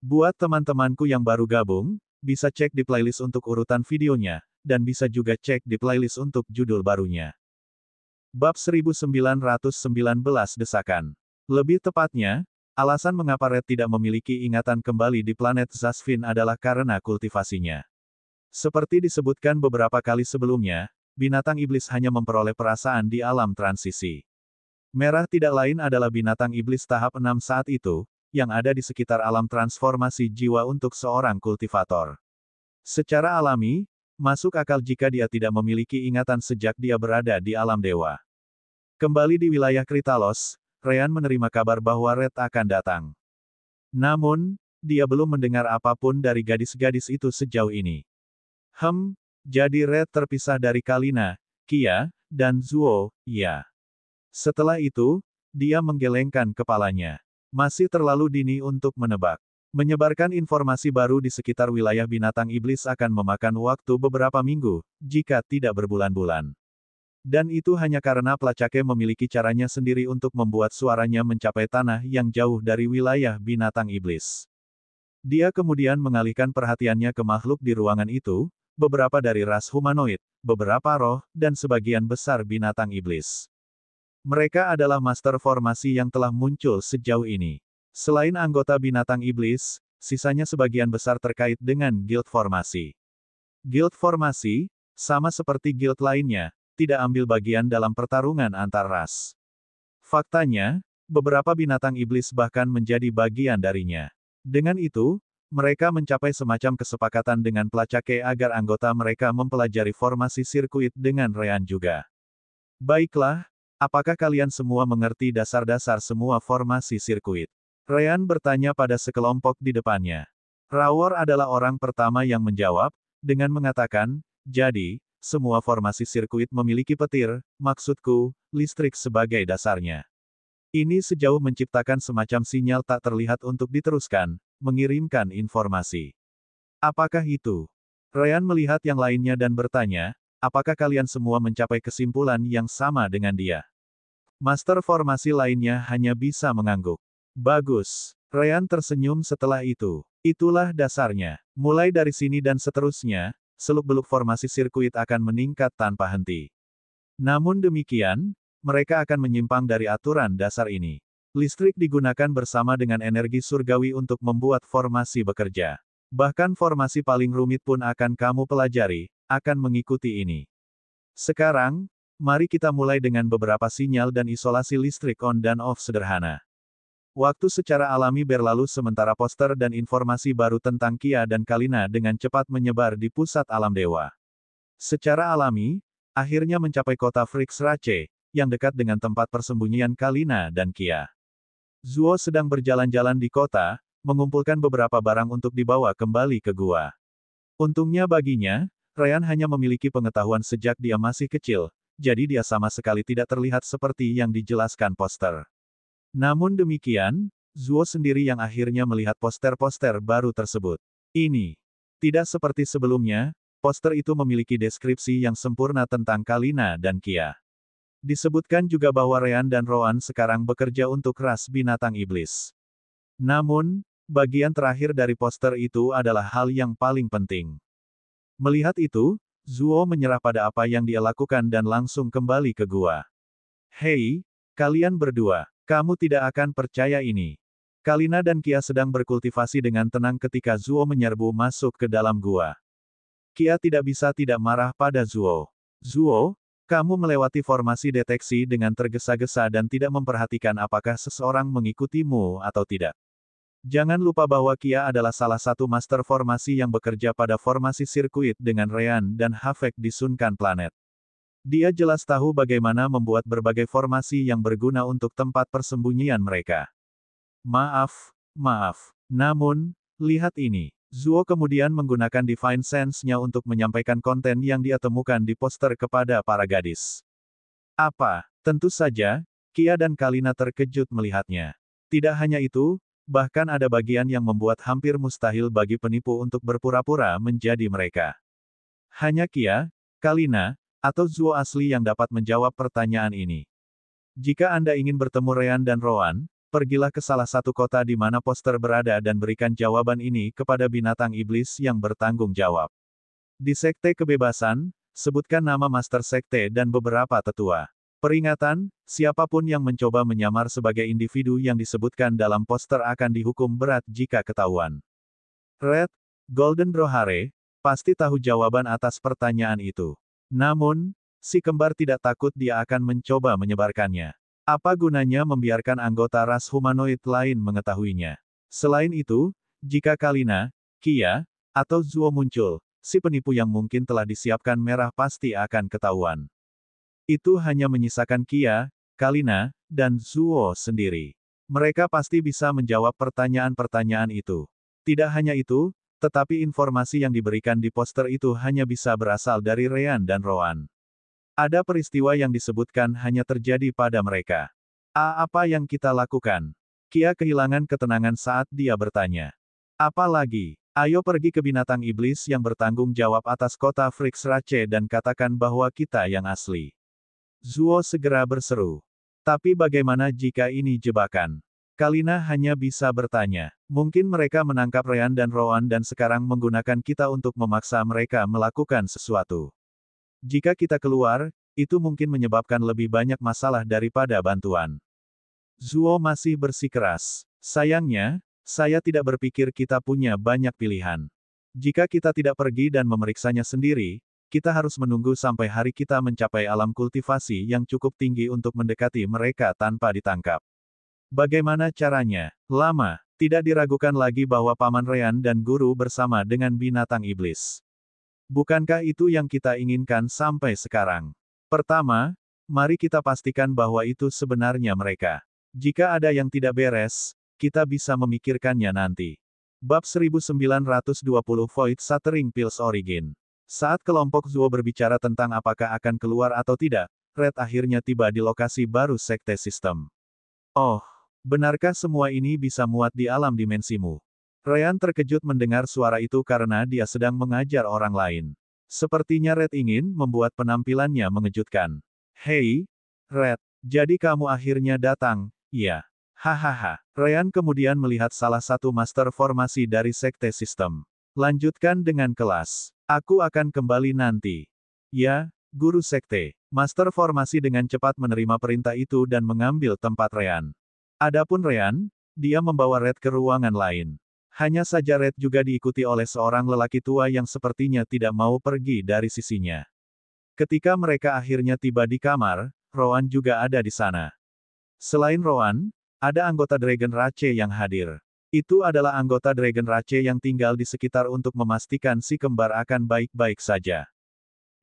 Buat teman-temanku yang baru gabung, bisa cek di playlist untuk urutan videonya, dan bisa juga cek di playlist untuk judul barunya. Bab 1919 Desakan. Lebih tepatnya, alasan mengapa Red tidak memiliki ingatan kembali di planet Zasvin adalah karena kultivasinya. Seperti disebutkan beberapa kali sebelumnya, binatang iblis hanya memperoleh perasaan di alam transisi. Merah tidak lain adalah binatang iblis tahap 6 saat itu, yang ada di sekitar alam transformasi jiwa untuk seorang kultivator. Secara alami, masuk akal jika dia tidak memiliki ingatan sejak dia berada di alam dewa. Kembali di wilayah Kritalos, Ryan menerima kabar bahwa Red akan datang. Namun, dia belum mendengar apapun dari gadis-gadis itu sejauh ini. Jadi Red terpisah dari Kalina, Kia, dan Zuo, ya. Setelah itu, dia menggelengkan kepalanya. Masih terlalu dini untuk menebak. Menyebarkan informasi baru di sekitar wilayah binatang iblis akan memakan waktu beberapa minggu, jika tidak berbulan-bulan. Dan itu hanya karena pelacake memiliki caranya sendiri untuk membuat suaranya mencapai tanah yang jauh dari wilayah binatang iblis. Dia kemudian mengalihkan perhatiannya ke makhluk di ruangan itu, beberapa dari ras humanoid, beberapa roh, dan sebagian besar binatang iblis. Mereka adalah master formasi yang telah muncul sejauh ini. Selain anggota binatang iblis, sisanya sebagian besar terkait dengan guild formasi. Guild formasi, sama seperti guild lainnya, tidak ambil bagian dalam pertarungan antar ras. Faktanya, beberapa binatang iblis bahkan menjadi bagian darinya. Dengan itu, mereka mencapai semacam kesepakatan dengan pelacake agar anggota mereka mempelajari formasi sirkuit dengan Ryan juga. Baiklah, apakah kalian semua mengerti dasar-dasar semua formasi sirkuit? Ryan bertanya pada sekelompok di depannya. Rawor adalah orang pertama yang menjawab, dengan mengatakan, jadi, semua formasi sirkuit memiliki petir, maksudku, listrik sebagai dasarnya. Ini sejauh menciptakan semacam sinyal tak terlihat untuk diteruskan, mengirimkan informasi. Apakah itu? Ryan melihat yang lainnya dan bertanya, apakah kalian semua mencapai kesimpulan yang sama dengan dia? Master formasi lainnya hanya bisa mengangguk. Bagus. Ryan tersenyum setelah itu. Itulah dasarnya. Mulai dari sini dan seterusnya, seluk-beluk formasi sirkuit akan meningkat tanpa henti. Namun demikian, mereka akan menyimpang dari aturan dasar ini. Listrik digunakan bersama dengan energi surgawi untuk membuat formasi bekerja. Bahkan formasi paling rumit pun akan kamu pelajari, akan mengikuti ini. Sekarang, mari kita mulai dengan beberapa sinyal dan isolasi listrik on dan off sederhana. Waktu secara alami berlalu sementara poster dan informasi baru tentang Kia dan Kalina dengan cepat menyebar di pusat alam dewa. Secara alami, akhirnya mencapai kota Frixrace, yang dekat dengan tempat persembunyian Kalina dan Kia. Zuo sedang berjalan-jalan di kota, mengumpulkan beberapa barang untuk dibawa kembali ke gua. Untungnya baginya, Ryan hanya memiliki pengetahuan sejak dia masih kecil, jadi dia sama sekali tidak terlihat seperti yang dijelaskan poster. Namun demikian, Zuo sendiri yang akhirnya melihat poster-poster baru tersebut. Ini tidak seperti sebelumnya, poster itu memiliki deskripsi yang sempurna tentang Kalina dan Kia. Disebutkan juga bahwa Ryan dan Roan sekarang bekerja untuk ras binatang iblis. Namun, bagian terakhir dari poster itu adalah hal yang paling penting. Melihat itu, Zuo menyerah pada apa yang dia lakukan dan langsung kembali ke gua. Hei, kalian berdua. Kamu tidak akan percaya ini. Kalina dan Kia sedang berkultivasi dengan tenang ketika Zuo menyerbu masuk ke dalam gua. Kia tidak bisa tidak marah pada Zuo. Zuo, kamu melewati formasi deteksi dengan tergesa-gesa dan tidak memperhatikan apakah seseorang mengikutimu atau tidak. Jangan lupa bahwa Kia adalah salah satu master formasi yang bekerja pada formasi sirkuit dengan Ryan dan Havek di Sunkan Planet. Dia jelas tahu bagaimana membuat berbagai formasi yang berguna untuk tempat persembunyian mereka. Maaf. Namun, lihat ini. Zuo kemudian menggunakan Divine Sense-nya untuk menyampaikan konten yang dia temukan di poster kepada para gadis. Apa? Tentu saja, Kia dan Kalina terkejut melihatnya. Tidak hanya itu, bahkan ada bagian yang membuat hampir mustahil bagi penipu untuk berpura-pura menjadi mereka. Hanya Kia, Kalina, atau Zuo asli yang dapat menjawab pertanyaan ini. Jika Anda ingin bertemu Ryan dan Roan, pergilah ke salah satu kota di mana poster berada dan berikan jawaban ini kepada binatang iblis yang bertanggung jawab. Di Sekte Kebebasan, sebutkan nama Master Sekte dan beberapa tetua. Peringatan, siapapun yang mencoba menyamar sebagai individu yang disebutkan dalam poster akan dihukum berat jika ketahuan. Red, Golden Drohare, pasti tahu jawaban atas pertanyaan itu. Namun, si kembar tidak takut dia akan mencoba menyebarkannya. Apa gunanya membiarkan anggota ras humanoid lain mengetahuinya? Selain itu, jika Kalina, Kia, atau Zuo muncul, si penipu yang mungkin telah disiapkan merah pasti akan ketahuan. Itu hanya menyisakan Kia, Kalina, dan Zuo sendiri. Mereka pasti bisa menjawab pertanyaan-pertanyaan itu. Tidak hanya itu, tetapi informasi yang diberikan di poster itu hanya bisa berasal dari Ryan dan Roan. Ada peristiwa yang disebutkan hanya terjadi pada mereka. Apa yang kita lakukan? Kia kehilangan ketenangan saat dia bertanya. Apalagi, ayo pergi ke binatang iblis yang bertanggung jawab atas kota Frixrace dan katakan bahwa kita yang asli. Zuo segera berseru. Tapi bagaimana jika ini jebakan? Kalina hanya bisa bertanya. Mungkin mereka menangkap Ryan dan Roan dan sekarang menggunakan kita untuk memaksa mereka melakukan sesuatu. Jika kita keluar, itu mungkin menyebabkan lebih banyak masalah daripada bantuan. Zuo masih bersikeras. Sayangnya, saya tidak berpikir kita punya banyak pilihan. Jika kita tidak pergi dan memeriksanya sendiri, kita harus menunggu sampai hari kita mencapai alam kultivasi yang cukup tinggi untuk mendekati mereka tanpa ditangkap. Bagaimana caranya? Lama, tidak diragukan lagi bahwa Paman Ryan dan guru bersama dengan binatang iblis. Bukankah itu yang kita inginkan sampai sekarang? Pertama, mari kita pastikan bahwa itu sebenarnya mereka. Jika ada yang tidak beres, kita bisa memikirkannya nanti. Bab 1920 Void Shattering Pills Origin. Saat kelompok Zuo berbicara tentang apakah akan keluar atau tidak, Red akhirnya tiba di lokasi baru Sekte Sistem. Oh, benarkah semua ini bisa muat di alam dimensimu? Ryan terkejut mendengar suara itu karena dia sedang mengajar orang lain. Sepertinya Red ingin membuat penampilannya mengejutkan. Hei, Red, jadi kamu akhirnya datang, ya? Hahaha. Ryan kemudian melihat salah satu master formasi dari Sekte Sistem. Lanjutkan dengan kelas. Aku akan kembali nanti. Ya, Guru Sekte. Master formasi dengan cepat menerima perintah itu dan mengambil tempat Ryan. Adapun Ryan, dia membawa Red ke ruangan lain. Hanya saja Red juga diikuti oleh seorang lelaki tua yang sepertinya tidak mau pergi dari sisinya. Ketika mereka akhirnya tiba di kamar, Roan juga ada di sana. Selain Roan, ada anggota Dragon Rache yang hadir. Itu adalah anggota Dragon Rache yang tinggal di sekitar untuk memastikan si kembar akan baik-baik saja.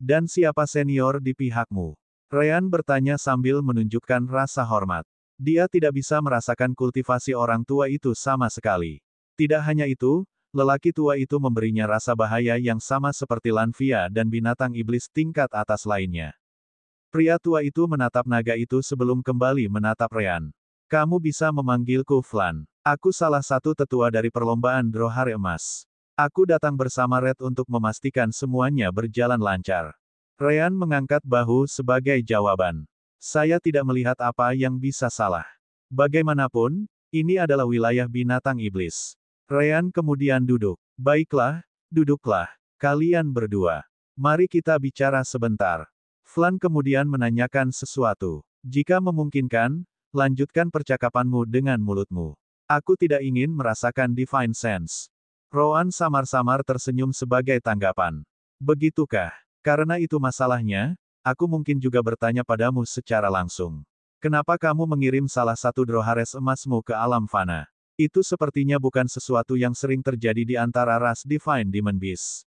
Dan siapa senior di pihakmu? Ryan bertanya sambil menunjukkan rasa hormat. Dia tidak bisa merasakan kultivasi orang tua itu sama sekali. Tidak hanya itu, lelaki tua itu memberinya rasa bahaya yang sama seperti Lanvia dan binatang iblis tingkat atas lainnya. Pria tua itu menatap naga itu sebelum kembali menatap Ryan. Kamu bisa memanggilku Flan. Aku salah satu tetua dari perlombaan Drohare Emas. Aku datang bersama Red untuk memastikan semuanya berjalan lancar. Ryan mengangkat bahu sebagai jawaban. Saya tidak melihat apa yang bisa salah. Bagaimanapun, ini adalah wilayah binatang iblis. Ryan kemudian duduk. Baiklah, duduklah, kalian berdua. Mari kita bicara sebentar. Flan kemudian menanyakan sesuatu. Jika memungkinkan, lanjutkan percakapanmu dengan mulutmu. Aku tidak ingin merasakan Divine Sense. Roan samar-samar tersenyum sebagai tanggapan. Begitukah? Karena itu masalahnya, aku mungkin juga bertanya padamu secara langsung. Kenapa kamu mengirim salah satu Drohares emasmu ke alam fana? Itu sepertinya bukan sesuatu yang sering terjadi di antara ras Divine Demon Beast.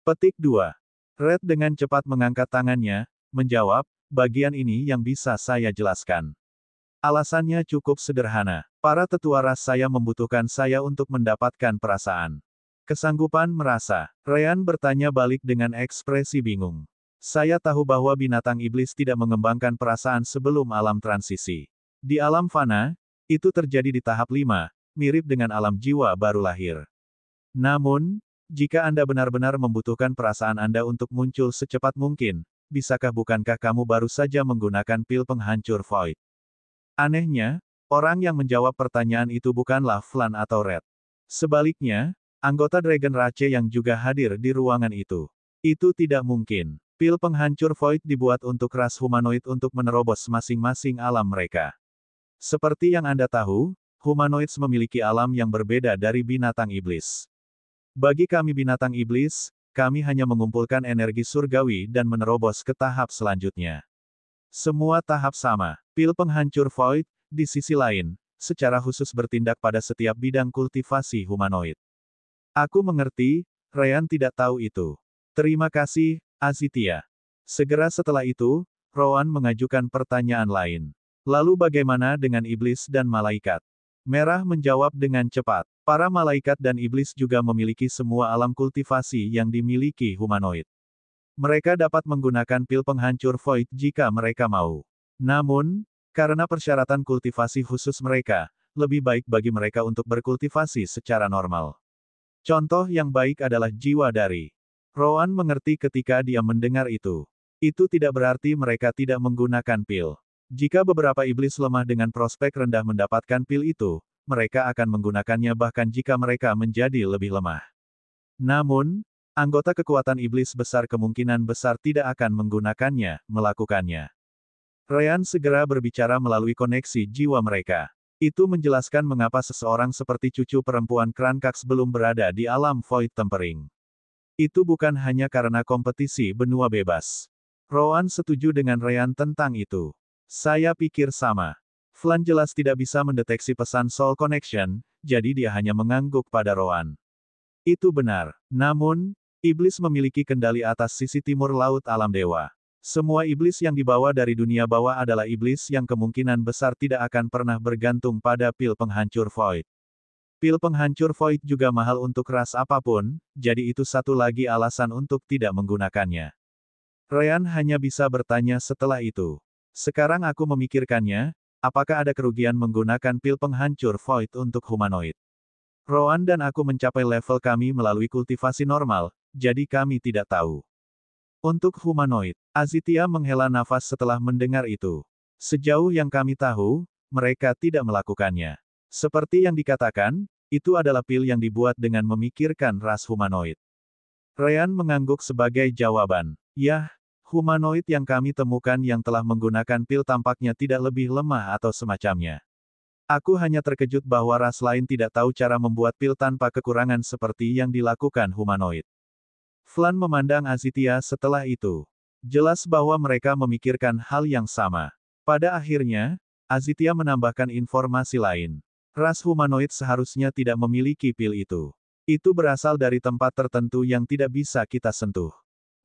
Petik 2. Red dengan cepat mengangkat tangannya, menjawab, bagian ini yang bisa saya jelaskan. Alasannya cukup sederhana. Para tetua ras saya membutuhkan saya untuk mendapatkan perasaan. Kesanggupan merasa. Ryan bertanya balik dengan ekspresi bingung. Saya tahu bahwa binatang iblis tidak mengembangkan perasaan sebelum alam transisi. Di alam fana, itu terjadi di tahap 5, mirip dengan alam jiwa baru lahir. Namun, jika Anda benar-benar membutuhkan perasaan Anda untuk muncul secepat mungkin, bukankah kamu baru saja menggunakan pil penghancur void? Anehnya, Orang yang menjawab pertanyaan itu bukanlah Flan atau Red. Sebaliknya, anggota Dragon Rache yang juga hadir di ruangan itu. Itu tidak mungkin. Pil penghancur Void dibuat untuk ras humanoid untuk menerobos masing-masing alam mereka. Seperti yang Anda tahu, humanoids memiliki alam yang berbeda dari binatang iblis. Bagi kami binatang iblis, kami hanya mengumpulkan energi surgawi dan menerobos ke tahap selanjutnya. Semua tahap sama. Pil penghancur Void, di sisi lain, secara khusus bertindak pada setiap bidang kultivasi humanoid. Aku mengerti, Ryan tidak tahu itu. Terima kasih, Azithia. Segera setelah itu, Rowan mengajukan pertanyaan lain. Lalu bagaimana dengan iblis dan malaikat? Merah menjawab dengan cepat. Para malaikat dan iblis juga memiliki semua alam kultivasi yang dimiliki humanoid. Mereka dapat menggunakan pil penghancur Void jika mereka mau. Namun, karena persyaratan kultivasi khusus mereka, lebih baik bagi mereka untuk berkultivasi secara normal. Contoh yang baik adalah jiwa dari. Rowan mengerti ketika dia mendengar itu. Itu tidak berarti mereka tidak menggunakan pil. Jika beberapa iblis lemah dengan prospek rendah mendapatkan pil itu, mereka akan menggunakannya bahkan jika mereka menjadi lebih lemah. Namun, anggota kekuatan iblis besar kemungkinan besar tidak akan melakukannya. Ryan segera berbicara melalui koneksi jiwa mereka. Itu menjelaskan mengapa seseorang seperti cucu perempuan Krankax belum berada di alam Void Tempering. Itu bukan hanya karena kompetisi benua bebas. Rowan setuju dengan Ryan tentang itu. Saya pikir sama. Flan jelas tidak bisa mendeteksi pesan Soul Connection, jadi dia hanya mengangguk pada Rowan. Itu benar. Namun, iblis memiliki kendali atas sisi timur laut alam dewa. Semua iblis yang dibawa dari dunia bawah adalah iblis yang kemungkinan besar tidak akan pernah bergantung pada pil penghancur Void. Pil penghancur Void juga mahal untuk ras apapun, jadi itu satu lagi alasan untuk tidak menggunakannya. Ryan hanya bisa bertanya setelah itu. Sekarang aku memikirkannya, apakah ada kerugian menggunakan pil penghancur Void untuk humanoid? Rowan dan aku mencapai level kami melalui kultivasi normal, jadi kami tidak tahu. Untuk humanoid, Azithia menghela nafas setelah mendengar itu. Sejauh yang kami tahu, mereka tidak melakukannya. Seperti yang dikatakan, itu adalah pil yang dibuat dengan memikirkan ras humanoid. Ryan mengangguk sebagai jawaban. Yah, humanoid yang kami temukan yang telah menggunakan pil tampaknya tidak lebih lemah atau semacamnya. Aku hanya terkejut bahwa ras lain tidak tahu cara membuat pil tanpa kekurangan seperti yang dilakukan humanoid. Flan memandang Azithia setelah itu. Jelas bahwa mereka memikirkan hal yang sama. Pada akhirnya, Azithia menambahkan informasi lain. Ras humanoid seharusnya tidak memiliki pil itu. Itu berasal dari tempat tertentu yang tidak bisa kita sentuh.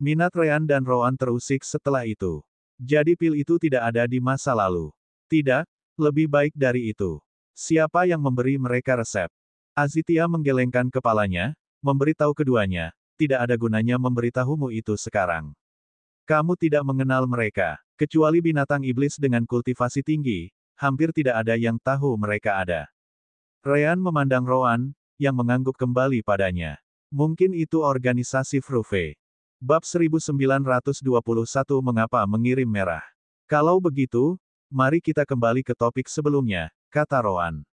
Minat Ryan dan Rowan terusik setelah itu. Jadi pil itu tidak ada di masa lalu. Tidak, lebih baik dari itu. Siapa yang memberi mereka resep? Azithia menggelengkan kepalanya, memberitahu keduanya, tidak ada gunanya memberitahumu itu sekarang. Kamu tidak mengenal mereka. Kecuali binatang iblis dengan kultivasi tinggi, hampir tidak ada yang tahu mereka ada. Ryan memandang Rowan, yang mengangguk kembali padanya. Mungkin itu organisasi Fruve. Bab 1921 Mengapa mengirim merah? Kalau begitu, mari kita kembali ke topik sebelumnya, kata Rowan.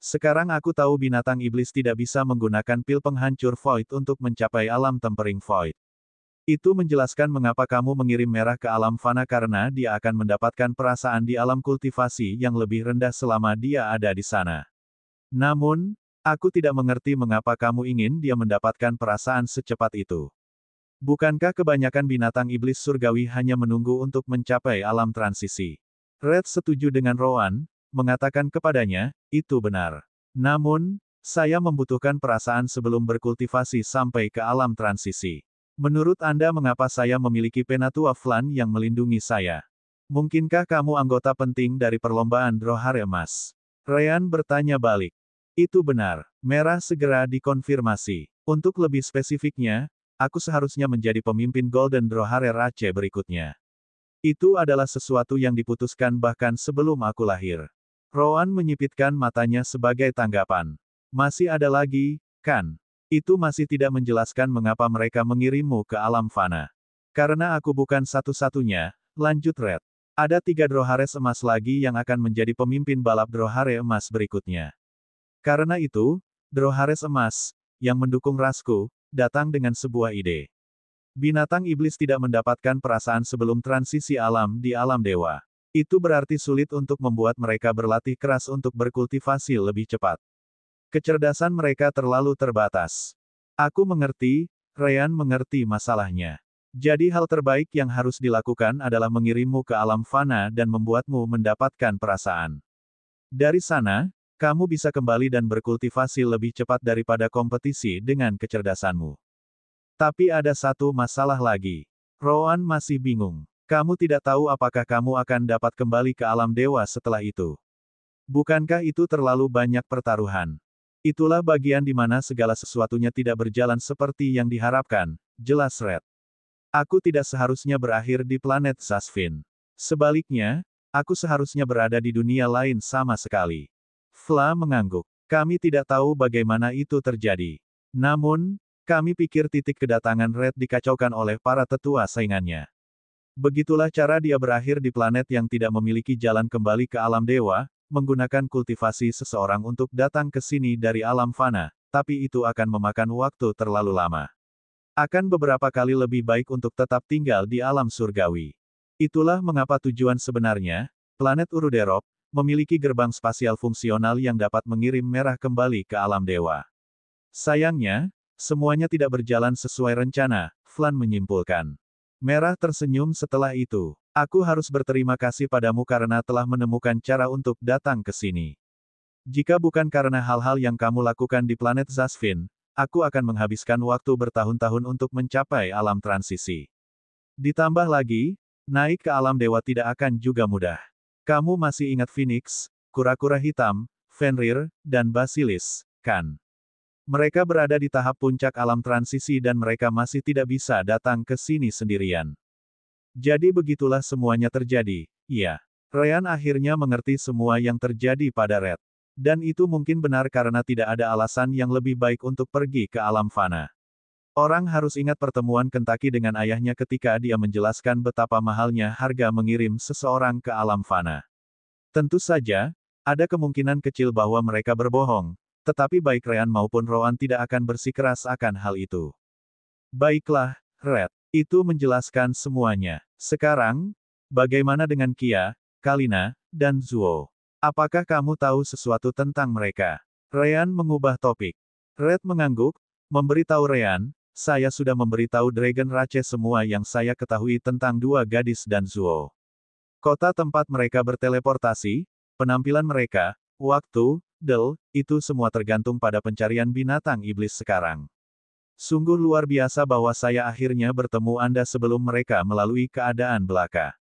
Sekarang aku tahu binatang iblis tidak bisa menggunakan pil penghancur Void untuk mencapai alam tempering Void. Itu menjelaskan mengapa kamu mengirim merah ke alam fana karena dia akan mendapatkan perasaan di alam kultivasi yang lebih rendah selama dia ada di sana. Namun, aku tidak mengerti mengapa kamu ingin dia mendapatkan perasaan secepat itu. Bukankah kebanyakan binatang iblis surgawi hanya menunggu untuk mencapai alam transisi? Red setuju dengan Rowan, mengatakan kepadanya, itu benar. Namun, saya membutuhkan perasaan sebelum berkultivasi sampai ke alam transisi. Menurut Anda mengapa saya memiliki penatua Flan yang melindungi saya? Mungkinkah kamu anggota penting dari perlombaan Drohare Emas? Ryan bertanya balik. Itu benar. Merah segera dikonfirmasi. Untuk lebih spesifiknya, aku seharusnya menjadi pemimpin Golden Drohare Rache berikutnya. Itu adalah sesuatu yang diputuskan bahkan sebelum aku lahir. Rowan menyipitkan matanya sebagai tanggapan. Masih ada lagi, kan? Itu masih tidak menjelaskan mengapa mereka mengirimmu ke alam fana. Karena aku bukan satu-satunya, lanjut Red. Ada 3 Drohares emas lagi yang akan menjadi pemimpin balap Drohare emas berikutnya. Karena itu, Drohares emas, yang mendukung rasku, datang dengan sebuah ide. Binatang iblis tidak mendapatkan perasaan sebelum transisi alam di alam dewa. Itu berarti sulit untuk membuat mereka berlatih keras untuk berkultivasi lebih cepat. Kecerdasan mereka terlalu terbatas. Aku mengerti, Ryan mengerti masalahnya. Jadi hal terbaik yang harus dilakukan adalah mengirimmu ke alam fana dan membuatmu mendapatkan perasaan. Dari sana, kamu bisa kembali dan berkultivasi lebih cepat daripada kompetisi dengan kecerdasanmu. Tapi ada satu masalah lagi. Rowan masih bingung. Kamu tidak tahu apakah kamu akan dapat kembali ke alam dewa setelah itu. Bukankah itu terlalu banyak pertaruhan? Itulah bagian di mana segala sesuatunya tidak berjalan seperti yang diharapkan, jelas Red. Aku tidak seharusnya berakhir di planet Zasvin. Sebaliknya, aku seharusnya berada di dunia lain sama sekali. Fla mengangguk. Kami tidak tahu bagaimana itu terjadi. Namun, kami pikir titik kedatangan Red dikacaukan oleh para tetua saingannya. Begitulah cara dia berakhir di planet yang tidak memiliki jalan kembali ke alam dewa, menggunakan kultivasi seseorang untuk datang ke sini dari alam fana, tapi itu akan memakan waktu terlalu lama. Akan beberapa kali lebih baik untuk tetap tinggal di alam surgawi. Itulah mengapa tujuan sebenarnya, planet Uruderop, memiliki gerbang spasial fungsional yang dapat mengirim merah kembali ke alam dewa. Sayangnya, semuanya tidak berjalan sesuai rencana, Flan menyimpulkan. Merah tersenyum setelah itu. Aku harus berterima kasih padamu karena telah menemukan cara untuk datang ke sini. Jika bukan karena hal-hal yang kamu lakukan di planet Zasvin, aku akan menghabiskan waktu bertahun-tahun untuk mencapai alam transisi. Ditambah lagi, naik ke alam dewa tidak akan juga mudah. Kamu masih ingat Phoenix, kura-kura hitam, Fenrir, dan Basilis, kan? Mereka berada di tahap puncak alam transisi dan mereka masih tidak bisa datang ke sini sendirian. Jadi begitulah semuanya terjadi, iya. Ryan akhirnya mengerti semua yang terjadi pada Red. Dan itu mungkin benar karena tidak ada alasan yang lebih baik untuk pergi ke alam fana. Orang harus ingat pertemuan Kentucky dengan ayahnya ketika dia menjelaskan betapa mahalnya harga mengirim seseorang ke alam fana. Tentu saja, ada kemungkinan kecil bahwa mereka berbohong, tetapi baik Ryan maupun Rowan tidak akan bersikeras akan hal itu. Baiklah, Red. Itu menjelaskan semuanya. Sekarang, bagaimana dengan Kia, Kalina, dan Zuo? Apakah kamu tahu sesuatu tentang mereka? Ryan mengubah topik. Red mengangguk, memberitahu Ryan, saya sudah memberitahu Dragon Rache semua yang saya ketahui tentang dua gadis dan Zuo. Kota tempat mereka berteleportasi, penampilan mereka, waktu, itu semua tergantung pada pencarian binatang iblis sekarang. Sungguh luar biasa bahwa saya akhirnya bertemu Anda sebelum mereka melalui keadaan belaka.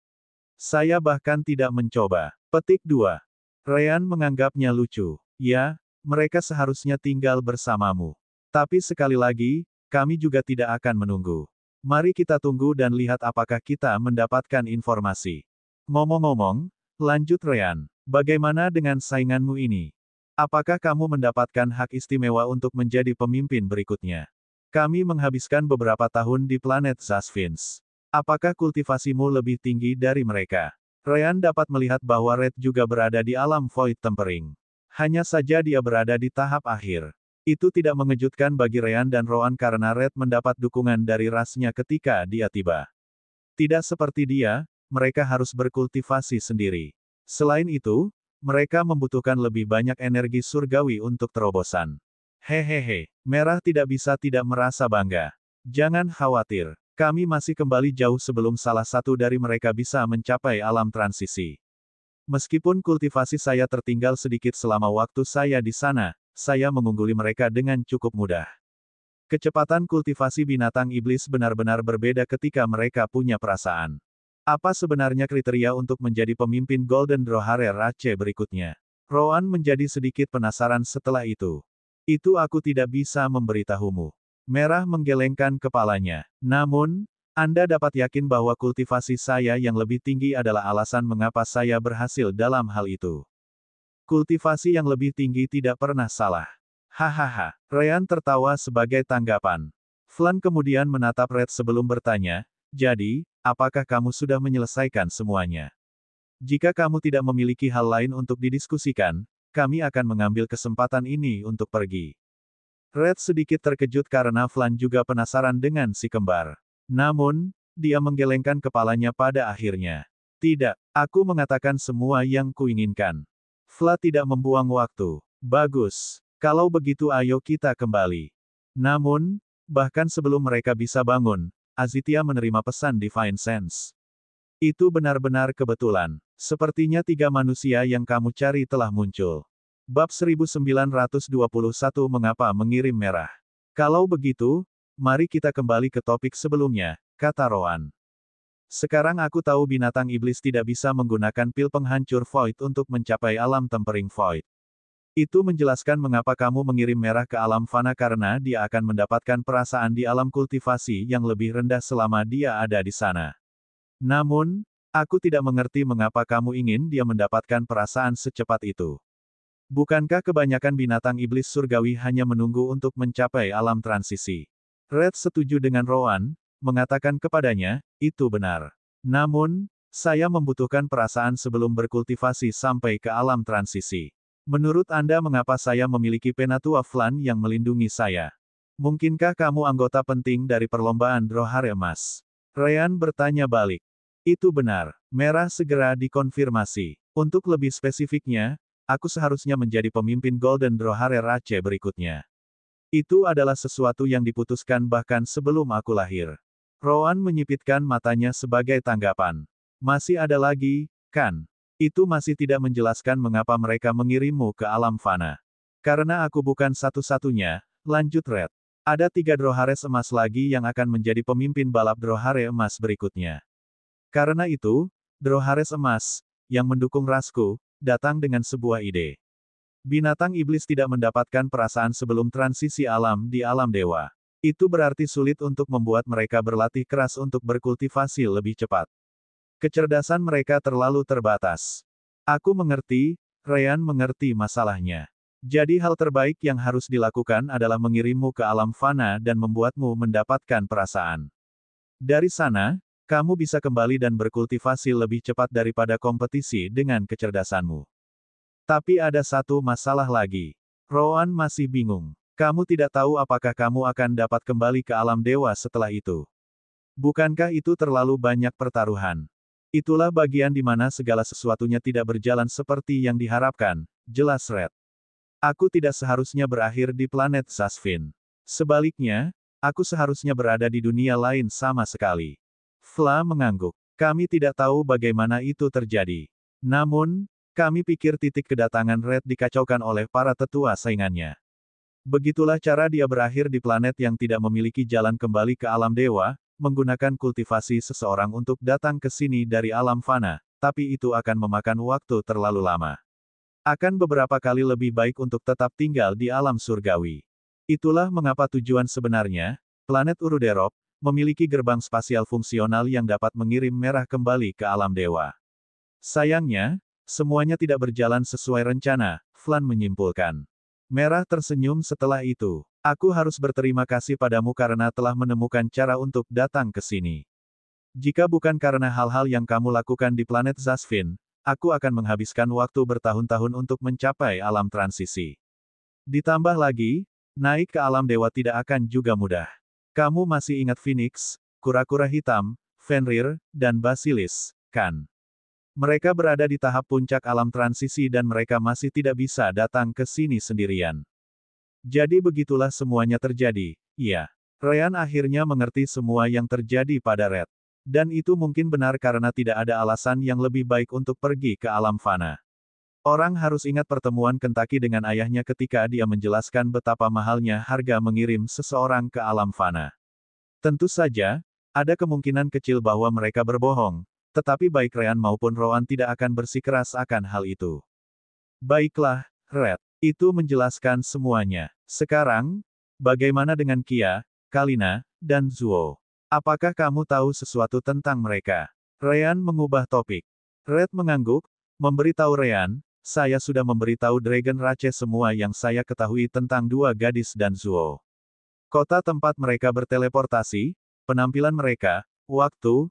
Saya bahkan tidak mencoba. Petik 2. Ryan menganggapnya lucu. Ya, mereka seharusnya tinggal bersamamu. Tapi sekali lagi, kami juga tidak akan menunggu. Mari kita tunggu dan lihat apakah kita mendapatkan informasi. Ngomong-ngomong, lanjut Ryan, bagaimana dengan sainganmu ini? Apakah kamu mendapatkan hak istimewa untuk menjadi pemimpin berikutnya? Kami menghabiskan beberapa tahun di planet Zasvins. Apakah kultivasimu lebih tinggi dari mereka? Ryan dapat melihat bahwa Red juga berada di alam Void Tempering. Hanya saja dia berada di tahap akhir. Itu tidak mengejutkan bagi Ryan dan Rowan karena Red mendapat dukungan dari rasnya ketika dia tiba. Tidak seperti dia, mereka harus berkultivasi sendiri. Selain itu, mereka membutuhkan lebih banyak energi surgawi untuk terobosan. Hehehe, Merah tidak bisa tidak merasa bangga. Jangan khawatir. Kami masih kembali jauh sebelum salah satu dari mereka bisa mencapai alam transisi. Meskipun kultivasi saya tertinggal sedikit selama waktu saya di sana, saya mengungguli mereka dengan cukup mudah. Kecepatan kultivasi binatang iblis benar-benar berbeda ketika mereka punya perasaan. Apa sebenarnya kriteria untuk menjadi pemimpin Golden Drohare Rache berikutnya? Rowan menjadi sedikit penasaran setelah itu. Itu aku tidak bisa memberitahumu. Merah menggelengkan kepalanya. Namun, Anda dapat yakin bahwa kultivasi saya yang lebih tinggi adalah alasan mengapa saya berhasil dalam hal itu. Kultivasi yang lebih tinggi tidak pernah salah. Hahaha. Ryan tertawa sebagai tanggapan. Flan kemudian menatap Red sebelum bertanya, jadi, apakah kamu sudah menyelesaikan semuanya? Jika kamu tidak memiliki hal lain untuk didiskusikan, kami akan mengambil kesempatan ini untuk pergi. Red sedikit terkejut karena Flan juga penasaran dengan si kembar. Namun, dia menggelengkan kepalanya pada akhirnya. Tidak, aku mengatakan semua yang kuinginkan. Fla tidak membuang waktu. Bagus. Kalau begitu ayo kita kembali. Namun, bahkan sebelum mereka bisa bangun, Azithia menerima pesan Divine Sense. Itu benar-benar kebetulan. Sepertinya 3 manusia yang kamu cari telah muncul. Bab 1921 Mengapa mengirim merah? Kalau begitu, mari kita kembali ke topik sebelumnya, kata Roan. Sekarang aku tahu binatang iblis tidak bisa menggunakan pil penghancur Void untuk mencapai alam tempering Void. Itu menjelaskan mengapa kamu mengirim merah ke alam fana karena dia akan mendapatkan perasaan di alam kultivasi yang lebih rendah selama dia ada di sana. Namun, aku tidak mengerti mengapa kamu ingin dia mendapatkan perasaan secepat itu. Bukankah kebanyakan binatang iblis surgawi hanya menunggu untuk mencapai alam transisi? Red setuju dengan Roan, mengatakan kepadanya, itu benar. Namun, saya membutuhkan perasaan sebelum berkultivasi sampai ke alam transisi. Menurut Anda mengapa saya memiliki penatua Flan yang melindungi saya? Mungkinkah kamu anggota penting dari perlombaan Drohare Emas? Ryan bertanya balik. Itu benar. Merah segera dikonfirmasi. Untuk lebih spesifiknya, aku seharusnya menjadi pemimpin Golden Drohare Rache berikutnya. Itu adalah sesuatu yang diputuskan bahkan sebelum aku lahir. Roan menyipitkan matanya sebagai tanggapan. Masih ada lagi, kan? Itu masih tidak menjelaskan mengapa mereka mengirimmu ke alam fana. Karena aku bukan satu-satunya, lanjut Red. Ada 3 Drohares emas lagi yang akan menjadi pemimpin balap Drohare emas berikutnya. Karena itu, Drohares emas, yang mendukung rasku, datang dengan sebuah ide. Binatang iblis tidak mendapatkan perasaan sebelum transisi alam di alam dewa. Itu berarti sulit untuk membuat mereka berlatih keras untuk berkultivasi lebih cepat. Kecerdasan mereka terlalu terbatas. Aku mengerti, Ryan mengerti masalahnya. Jadi hal terbaik yang harus dilakukan adalah mengirimmu ke alam fana dan membuatmu mendapatkan perasaan. Dari sana, kamu bisa kembali dan berkultivasi lebih cepat daripada kompetisi dengan kecerdasanmu. Tapi ada satu masalah lagi. Roan masih bingung. Kamu tidak tahu apakah kamu akan dapat kembali ke alam dewa setelah itu. Bukankah itu terlalu banyak pertaruhan? Itulah bagian di mana segala sesuatunya tidak berjalan seperti yang diharapkan, jelas Red. Aku tidak seharusnya berakhir di planet Zasvin. Sebaliknya, aku seharusnya berada di dunia lain sama sekali. Fla mengangguk. Kami tidak tahu bagaimana itu terjadi. Namun, kami pikir titik kedatangan Red dikacaukan oleh para tetua saingannya. Begitulah cara dia berakhir di planet yang tidak memiliki jalan kembali ke alam dewa, menggunakan kultivasi seseorang untuk datang ke sini dari alam fana, tapi itu akan memakan waktu terlalu lama. Akan beberapa kali lebih baik untuk tetap tinggal di alam surgawi. Itulah mengapa tujuan sebenarnya, planet Uruderop, memiliki gerbang spasial fungsional yang dapat mengirim merah kembali ke alam dewa. Sayangnya, semuanya tidak berjalan sesuai rencana, Flan menyimpulkan. Merah tersenyum setelah itu. Aku harus berterima kasih padamu karena telah menemukan cara untuk datang ke sini. Jika bukan karena hal-hal yang kamu lakukan di planet Zasvin, aku akan menghabiskan waktu bertahun-tahun untuk mencapai alam transisi. Ditambah lagi, naik ke alam dewa tidak akan juga mudah. Kamu masih ingat Phoenix, kura-kura hitam, Fenrir, dan Basilis, kan? Mereka berada di tahap puncak alam transisi dan mereka masih tidak bisa datang ke sini sendirian. Jadi begitulah semuanya terjadi, iya. Ryan akhirnya mengerti semua yang terjadi pada Red. Dan itu mungkin benar karena tidak ada alasan yang lebih baik untuk pergi ke alam fana. Orang harus ingat pertemuan Kentucky dengan ayahnya ketika dia menjelaskan betapa mahalnya harga mengirim seseorang ke alam fana. Tentu saja, ada kemungkinan kecil bahwa mereka berbohong, tetapi baik Ryan maupun Roan tidak akan bersikeras akan hal itu. Baiklah, Red. Itu menjelaskan semuanya. Sekarang, bagaimana dengan Kia, Kalina, dan Zuo? Apakah kamu tahu sesuatu tentang mereka? Ryan mengubah topik. Red mengangguk, memberitahu Ryan, saya sudah memberitahu Dragon Rache semua yang saya ketahui tentang 2 gadis dan Zuo. Kota tempat mereka berteleportasi, penampilan mereka, waktu,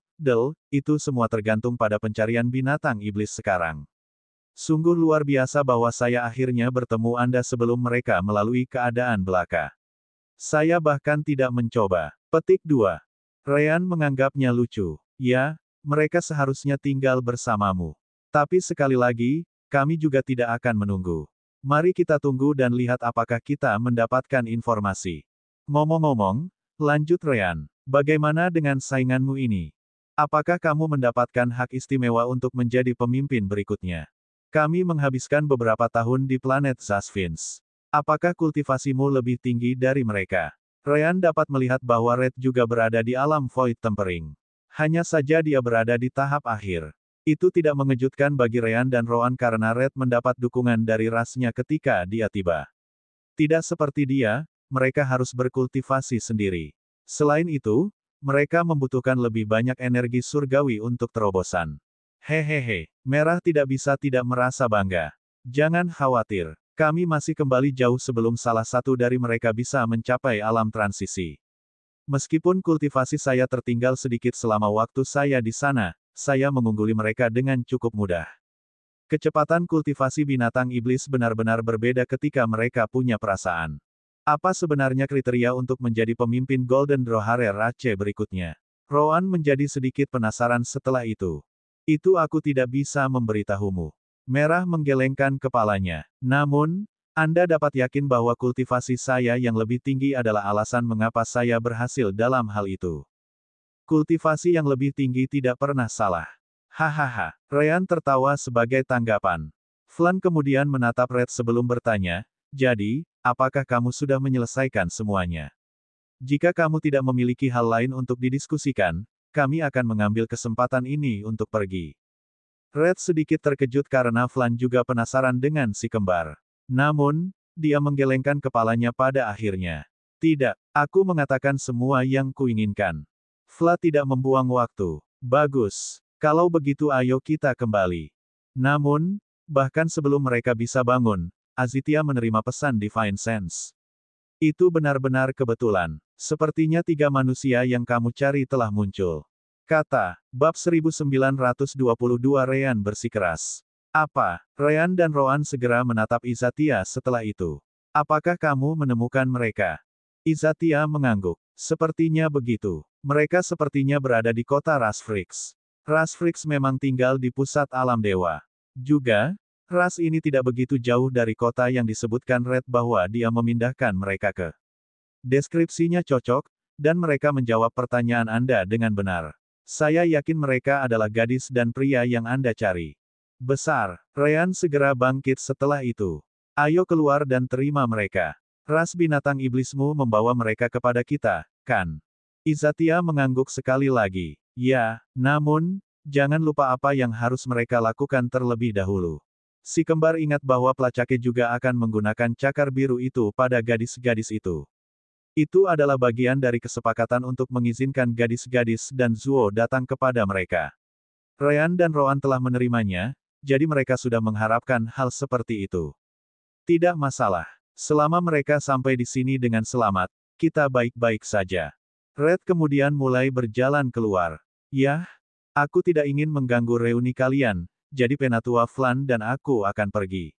itu semua tergantung pada pencarian binatang iblis sekarang. Sungguh luar biasa bahwa saya akhirnya bertemu Anda sebelum mereka melalui keadaan belaka. Saya bahkan tidak mencoba. Petik 2. Ryan menganggapnya lucu. Ya, mereka seharusnya tinggal bersamamu. Tapi sekali lagi, kami juga tidak akan menunggu. Mari kita tunggu dan lihat apakah kita mendapatkan informasi. Ngomong-ngomong, lanjut Ryan, bagaimana dengan sainganmu ini? Apakah kamu mendapatkan hak istimewa untuk menjadi pemimpin berikutnya? Kami menghabiskan beberapa tahun di planet Zasphinx. Apakah kultivasimu lebih tinggi dari mereka? Ryan dapat melihat bahwa Red juga berada di alam Void Tempering. Hanya saja dia berada di tahap akhir. Itu tidak mengejutkan bagi Ryan dan Rowan karena Red mendapat dukungan dari rasnya ketika dia tiba. Tidak seperti dia, mereka harus berkultivasi sendiri. Selain itu, mereka membutuhkan lebih banyak energi surgawi untuk terobosan. Hehehe, merah tidak bisa tidak merasa bangga. Jangan khawatir, kami masih kembali jauh sebelum salah satu dari mereka bisa mencapai alam transisi. Meskipun kultivasi saya tertinggal sedikit selama waktu saya di sana, saya mengungguli mereka dengan cukup mudah. Kecepatan kultivasi binatang iblis benar-benar berbeda ketika mereka punya perasaan. Apa sebenarnya kriteria untuk menjadi pemimpin Golden Drohare Rache berikutnya? Rowan menjadi sedikit penasaran setelah itu. Itu aku tidak bisa memberitahumu. Merah menggelengkan kepalanya. Namun, Anda dapat yakin bahwa kultivasi saya yang lebih tinggi adalah alasan mengapa saya berhasil dalam hal itu. Kultivasi yang lebih tinggi tidak pernah salah. Hahaha. Ryan tertawa sebagai tanggapan. Flan kemudian menatap Red sebelum bertanya, jadi, apakah kamu sudah menyelesaikan semuanya? Jika kamu tidak memiliki hal lain untuk didiskusikan, kami akan mengambil kesempatan ini untuk pergi. Red sedikit terkejut karena Flan juga penasaran dengan si kembar. Namun, dia menggelengkan kepalanya pada akhirnya. Tidak, aku mengatakan semua yang kuinginkan. Fla tidak membuang waktu. Bagus. Kalau begitu ayo kita kembali. Namun, bahkan sebelum mereka bisa bangun, Azithia menerima pesan Divine Sense. Itu benar-benar kebetulan. Sepertinya 3 manusia yang kamu cari telah muncul. Kata, bab 1922 Ryan bersikeras. Apa? Ryan dan Rowan segera menatap Izzatia setelah itu. Apakah kamu menemukan mereka? Izzatia mengangguk. Sepertinya begitu. Mereka sepertinya berada di kota Rasfrix. Rasfrix memang tinggal di pusat alam dewa. Juga, ras ini tidak begitu jauh dari kota yang disebutkan Red bahwa dia memindahkan mereka ke. Deskripsinya cocok, dan mereka menjawab pertanyaan Anda dengan benar. Saya yakin mereka adalah gadis dan pria yang Anda cari. Besar. Ryan segera bangkit setelah itu. Ayo keluar dan terima mereka. Ras binatang iblismu membawa mereka kepada kita, kan? Izzatia mengangguk sekali lagi. Ya, namun, jangan lupa apa yang harus mereka lakukan terlebih dahulu. Si kembar ingat bahwa pelacake juga akan menggunakan cakar biru itu pada gadis-gadis itu. Itu adalah bagian dari kesepakatan untuk mengizinkan gadis-gadis dan Zuo datang kepada mereka. Ryan dan Rowan telah menerimanya, jadi mereka sudah mengharapkan hal seperti itu. Tidak masalah. Selama mereka sampai di sini dengan selamat, kita baik-baik saja. Red kemudian mulai berjalan keluar. Yah, aku tidak ingin mengganggu reuni kalian, jadi Penatua Flan dan aku akan pergi.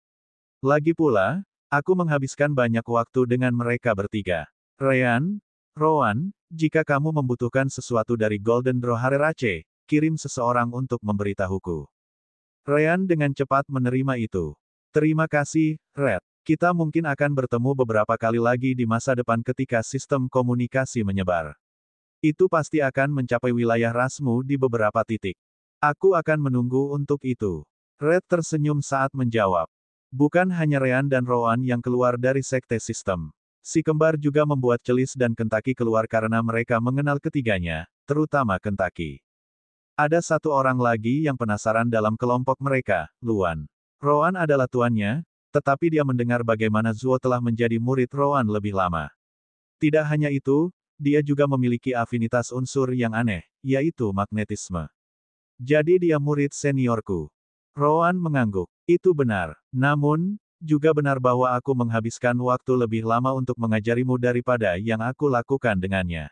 Lagi pula, aku menghabiskan banyak waktu dengan mereka bertiga. Ryan, Rowan, jika kamu membutuhkan sesuatu dari Golden Drohare Rache, kirim seseorang untuk memberitahuku. Ryan dengan cepat menerima itu. Terima kasih, Red. Kita mungkin akan bertemu beberapa kali lagi di masa depan ketika sistem komunikasi menyebar. Itu pasti akan mencapai wilayah rasmu di beberapa titik. Aku akan menunggu untuk itu. Red tersenyum saat menjawab. Bukan hanya Ryan dan Rowan yang keluar dari sekte sistem. Si kembar juga membuat Celis dan Kentaki keluar karena mereka mengenal ketiganya, terutama Kentaki. Ada satu orang lagi yang penasaran dalam kelompok mereka, Luan. Rowan adalah tuannya, tetapi dia mendengar bagaimana Zuo telah menjadi murid Rowan lebih lama. Tidak hanya itu, dia juga memiliki afinitas unsur yang aneh, yaitu magnetisme. Jadi dia murid seniorku. Rowan mengangguk. Itu benar. Namun, juga benar bahwa aku menghabiskan waktu lebih lama untuk mengajarimu daripada yang aku lakukan dengannya.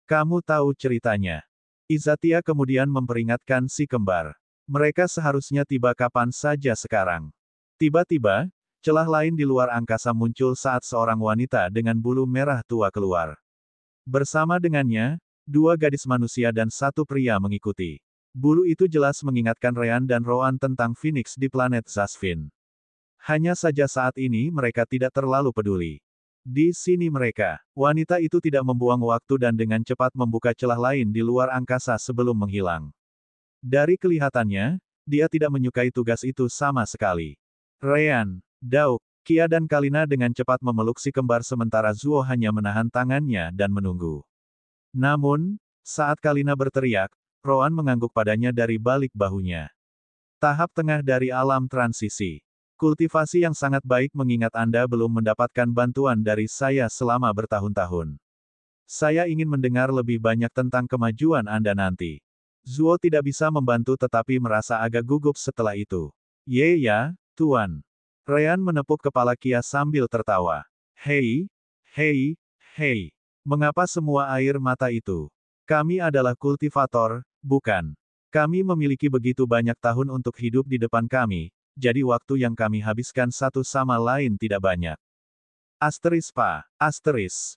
Kamu tahu ceritanya. Izatia kemudian memperingatkan si kembar. Mereka seharusnya tiba kapan saja sekarang. Tiba-tiba, celah lain di luar angkasa muncul saat seorang wanita dengan bulu merah tua keluar. Bersama dengannya, dua gadis manusia dan satu pria mengikuti. Bulu itu jelas mengingatkan Ryan dan Rowan tentang Phoenix di planet Zasvin. Hanya saja saat ini mereka tidak terlalu peduli. Di sini mereka, wanita itu tidak membuang waktu dan dengan cepat membuka celah lain di luar angkasa sebelum menghilang. Dari kelihatannya, dia tidak menyukai tugas itu sama sekali. Ryan, Dauk, Kia dan Kalina dengan cepat memeluk si kembar sementara Zuo hanya menahan tangannya dan menunggu. Namun, saat Kalina berteriak, Rowan mengangguk padanya dari balik bahunya. Tahap tengah dari alam transisi. Kultivasi yang sangat baik mengingat Anda belum mendapatkan bantuan dari saya selama bertahun-tahun. Saya ingin mendengar lebih banyak tentang kemajuan Anda nanti. Zuo tidak bisa membantu tetapi merasa agak gugup setelah itu. Ye ya, Tuan. Ryan menepuk kepala Kia sambil tertawa. Hei, hei, hei. Mengapa semua air mata itu? Kami adalah kultivator, bukan? Kami memiliki begitu banyak tahun untuk hidup di depan kami, jadi waktu yang kami habiskan satu sama lain tidak banyak. Asteris pa, asteris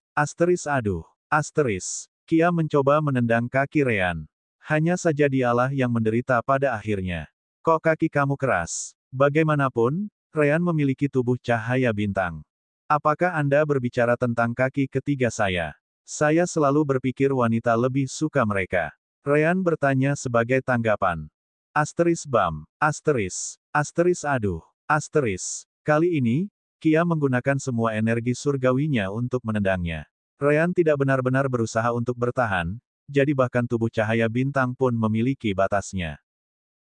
aduh, asteris. Kia mencoba menendang kaki Ryan. Hanya saja dialah yang menderita pada akhirnya. Kok kaki kamu keras? Bagaimanapun, Ryan memiliki tubuh cahaya bintang. Apakah Anda berbicara tentang kaki ketiga saya? Saya selalu berpikir wanita lebih suka mereka. Ryan bertanya sebagai tanggapan. Asteris bam, asteris aduh, asteris. Kali ini, Kia menggunakan semua energi surgawinya untuk menendangnya. Ryan tidak benar-benar berusaha untuk bertahan, jadi bahkan tubuh cahaya bintang pun memiliki batasnya.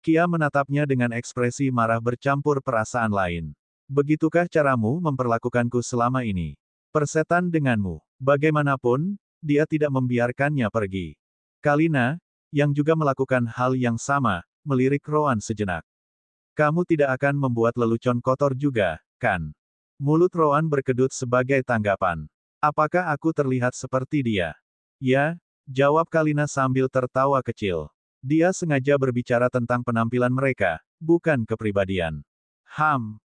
Kia menatapnya dengan ekspresi marah bercampur perasaan lain. Begitukah caramu memperlakukanku selama ini? Persetan denganmu. Bagaimanapun, dia tidak membiarkannya pergi. Kalina, yang juga melakukan hal yang sama, melirik Rowan sejenak. Kamu tidak akan membuat lelucon kotor juga, kan? Mulut Rowan berkedut sebagai tanggapan. Apakah aku terlihat seperti dia? Ya, jawab Kalina sambil tertawa kecil. Dia sengaja berbicara tentang penampilan mereka, bukan kepribadian.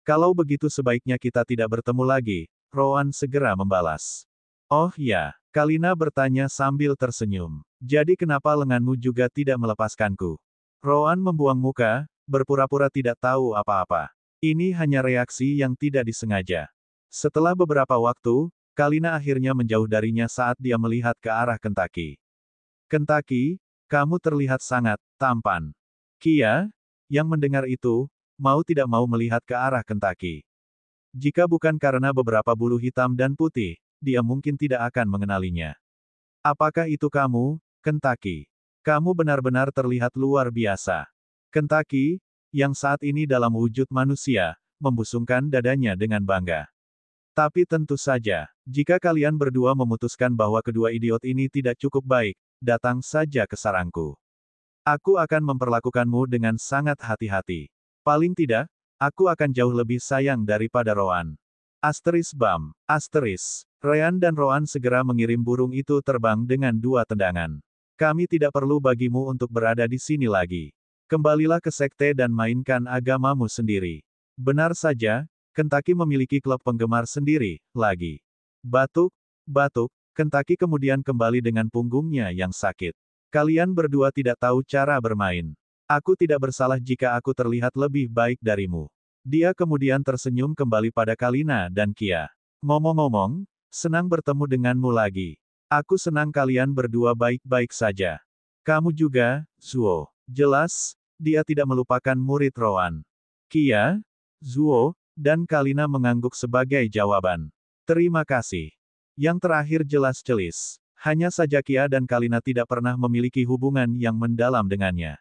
Kalau begitu sebaiknya kita tidak bertemu lagi, Rowan segera membalas. Oh ya, Kalina bertanya sambil tersenyum. Jadi kenapa lenganmu juga tidak melepaskanku? Rowan membuang muka, berpura-pura tidak tahu apa-apa. Ini hanya reaksi yang tidak disengaja. Setelah beberapa waktu, Kalina akhirnya menjauh darinya saat dia melihat ke arah Kentucky. Kentucky, kamu terlihat sangat tampan. Kia, yang mendengar itu, mau tidak mau melihat ke arah Kentucky. Jika bukan karena beberapa bulu hitam dan putih, dia mungkin tidak akan mengenalinya. Apakah itu kamu, Kentucky? Kamu benar-benar terlihat luar biasa. Kentucky, yang saat ini dalam wujud manusia, membusungkan dadanya dengan bangga. Tapi tentu saja, jika kalian berdua memutuskan bahwa kedua idiot ini tidak cukup baik, datang saja ke sarangku. Aku akan memperlakukanmu dengan sangat hati-hati. Paling tidak, aku akan jauh lebih sayang daripada Rowan. Asteris bam, asteris. Ryan dan Rowan segera mengirim burung itu terbang dengan dua tendangan. Kami tidak perlu bagimu untuk berada di sini lagi. Kembalilah ke sekte dan mainkan agamamu sendiri. Benar saja, Kentucky memiliki klub penggemar sendiri, lagi. Batuk, Kentucky kemudian kembali dengan punggungnya yang sakit. Kalian berdua tidak tahu cara bermain. Aku tidak bersalah jika aku terlihat lebih baik darimu. Dia kemudian tersenyum kembali pada Kalina dan Kia. Ngomong-ngomong, senang bertemu denganmu lagi. Aku senang kalian berdua baik-baik saja. Kamu juga, Zuo. Jelas, dia tidak melupakan murid Rowan. Kia, Zuo, dan Kalina mengangguk sebagai jawaban. Terima kasih. Yang terakhir jelas-jelas. Hanya saja Kia dan Kalina tidak pernah memiliki hubungan yang mendalam dengannya.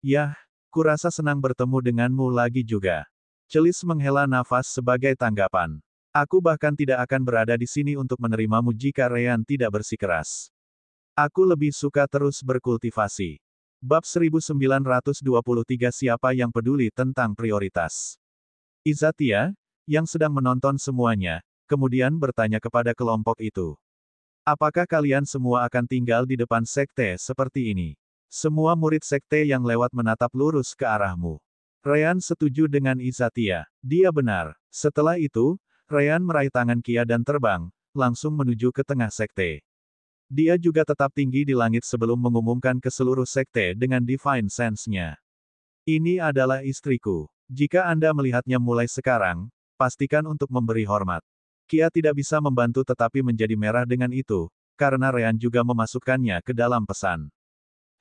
Yah, kurasa senang bertemu denganmu lagi juga. Celis menghela nafas sebagai tanggapan. Aku bahkan tidak akan berada di sini untuk menerimamu jika Ryan tidak bersikeras. Aku lebih suka terus berkultivasi. Bab 1923 Siapa yang peduli tentang prioritas? Izatia, yang sedang menonton semuanya, kemudian bertanya kepada kelompok itu. Apakah kalian semua akan tinggal di depan sekte seperti ini? Semua murid sekte yang lewat menatap lurus ke arahmu. Ryan setuju dengan Izatia. Dia benar. Setelah itu, Ryan meraih tangan Kia dan terbang, langsung menuju ke tengah sekte. Dia juga tetap tinggi di langit sebelum mengumumkan ke seluruh sekte dengan Divine Sense-nya. Ini adalah istriku. Jika Anda melihatnya mulai sekarang, pastikan untuk memberi hormat. Kia tidak bisa membantu tetapi menjadi merah dengan itu, karena Ryan juga memasukkannya ke dalam pesan.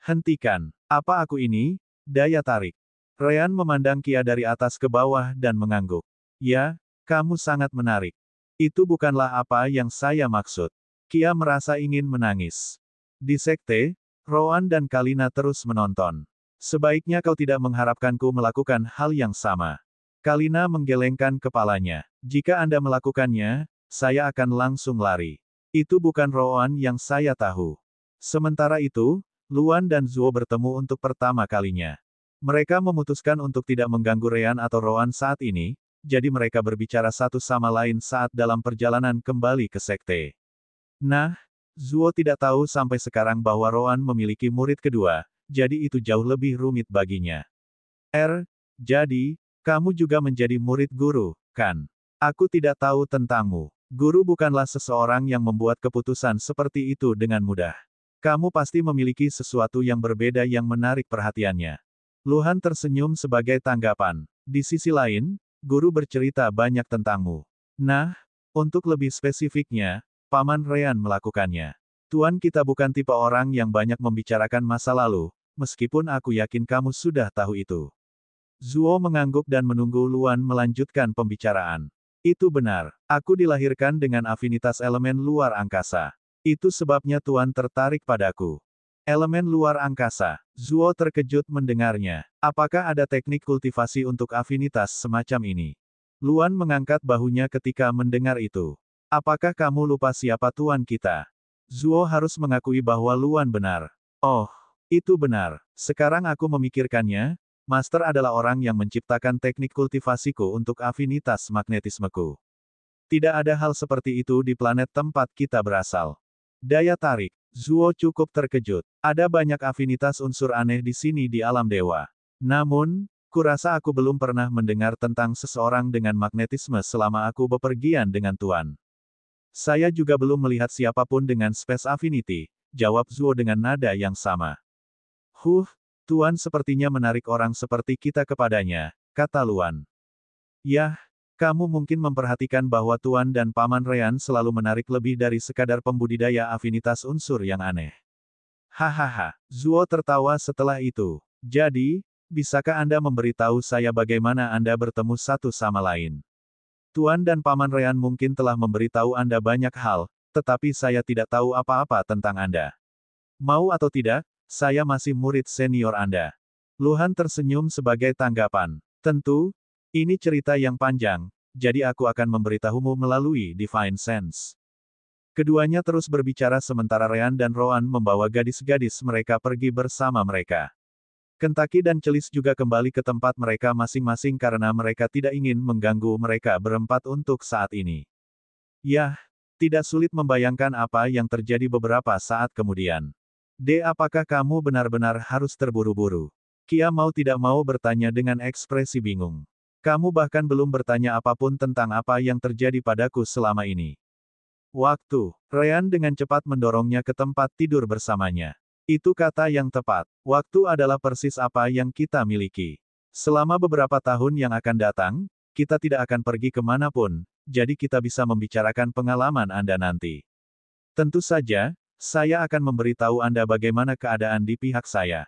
Hentikan. Apa aku ini? Daya tarik. Ryan memandang Kia dari atas ke bawah dan mengangguk. Ya, kamu sangat menarik. Itu bukanlah apa yang saya maksud. Kia merasa ingin menangis. Di sekte, Rowan dan Kalina terus menonton. Sebaiknya kau tidak mengharapkanku melakukan hal yang sama. Kalina menggelengkan kepalanya. Jika Anda melakukannya, saya akan langsung lari. Itu bukan Rowan yang saya tahu. Sementara itu, Luan dan Zuo bertemu untuk pertama kalinya. Mereka memutuskan untuk tidak mengganggu Ryan atau Rowan saat ini, jadi mereka berbicara satu sama lain saat dalam perjalanan kembali ke sekte. Nah, Zuo tidak tahu sampai sekarang bahwa Rowan memiliki murid kedua, jadi itu jauh lebih rumit baginya. Jadi, kamu juga menjadi murid guru, kan? Aku tidak tahu tentangmu. Guru bukanlah seseorang yang membuat keputusan seperti itu dengan mudah. Kamu pasti memiliki sesuatu yang berbeda yang menarik perhatiannya. Luhan tersenyum sebagai tanggapan. Di sisi lain, guru bercerita banyak tentangmu. Nah, untuk lebih spesifiknya, Paman Ryan melakukannya. Tuan kita bukan tipe orang yang banyak membicarakan masa lalu, meskipun aku yakin kamu sudah tahu itu. Zuo mengangguk dan menunggu Luan melanjutkan pembicaraan. Itu benar, aku dilahirkan dengan afinitas elemen luar angkasa. Itu sebabnya Tuan tertarik padaku. Elemen luar angkasa. Zuo terkejut mendengarnya. Apakah ada teknik kultivasi untuk afinitas semacam ini? Luan mengangkat bahunya ketika mendengar itu. Apakah kamu lupa siapa tuan kita? Zuo harus mengakui bahwa Luan benar. Oh, itu benar. Sekarang aku memikirkannya, Master adalah orang yang menciptakan teknik kultivasiku untuk afinitas magnetismeku. Tidak ada hal seperti itu di planet tempat kita berasal. Daya tarik. Zuo cukup terkejut. Ada banyak afinitas unsur aneh di sini di alam dewa. Namun, kurasa aku belum pernah mendengar tentang seseorang dengan magnetisme selama aku bepergian dengan Tuan. Saya juga belum melihat siapapun dengan Space Affinity, jawab Zuo dengan nada yang sama. Tuan sepertinya menarik orang seperti kita kepadanya, kata Luan. Yah, kamu mungkin memperhatikan bahwa Tuan dan Paman Ryan selalu menarik lebih dari sekadar pembudidaya afinitas unsur yang aneh. Hahaha, Zuo tertawa setelah itu. Jadi, bisakah Anda memberitahu saya bagaimana Anda bertemu satu sama lain? Tuan dan Paman Ryan mungkin telah memberitahu Anda banyak hal, tetapi saya tidak tahu apa-apa tentang Anda. Mau atau tidak, saya masih murid senior Anda. Luhan tersenyum sebagai tanggapan. Tentu, ini cerita yang panjang, jadi aku akan memberitahumu melalui Divine Sense. Keduanya terus berbicara sementara Ryan dan Rowan membawa gadis-gadis mereka pergi bersama mereka. Kentaki dan Celis juga kembali ke tempat mereka masing-masing karena mereka tidak ingin mengganggu mereka berempat untuk saat ini. Yah, tidak sulit membayangkan apa yang terjadi beberapa saat kemudian. Apakah kamu benar-benar harus terburu-buru? Kia mau tidak mau bertanya dengan ekspresi bingung. Kamu bahkan belum bertanya apapun tentang apa yang terjadi padaku selama ini. Waktu. Ryan dengan cepat mendorongnya ke tempat tidur bersamanya. Itu kata yang tepat. Waktu adalah persis apa yang kita miliki. Selama beberapa tahun yang akan datang, kita tidak akan pergi kemanapun, jadi kita bisa membicarakan pengalaman Anda nanti. Tentu saja, saya akan memberitahu Anda bagaimana keadaan di pihak saya.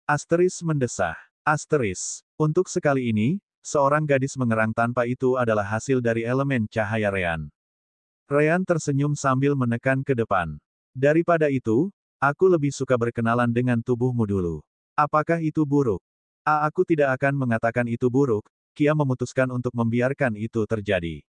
Asteris mendesah. Asteris. Untuk sekali ini, seorang gadis mengerang tanpa itu adalah hasil dari elemen cahaya Ryan. Ryan tersenyum sambil menekan ke depan. Daripada itu, aku lebih suka berkenalan dengan tubuhmu dulu. Apakah itu buruk? Aku tidak akan mengatakan itu buruk, Kia memutuskan untuk membiarkan itu terjadi.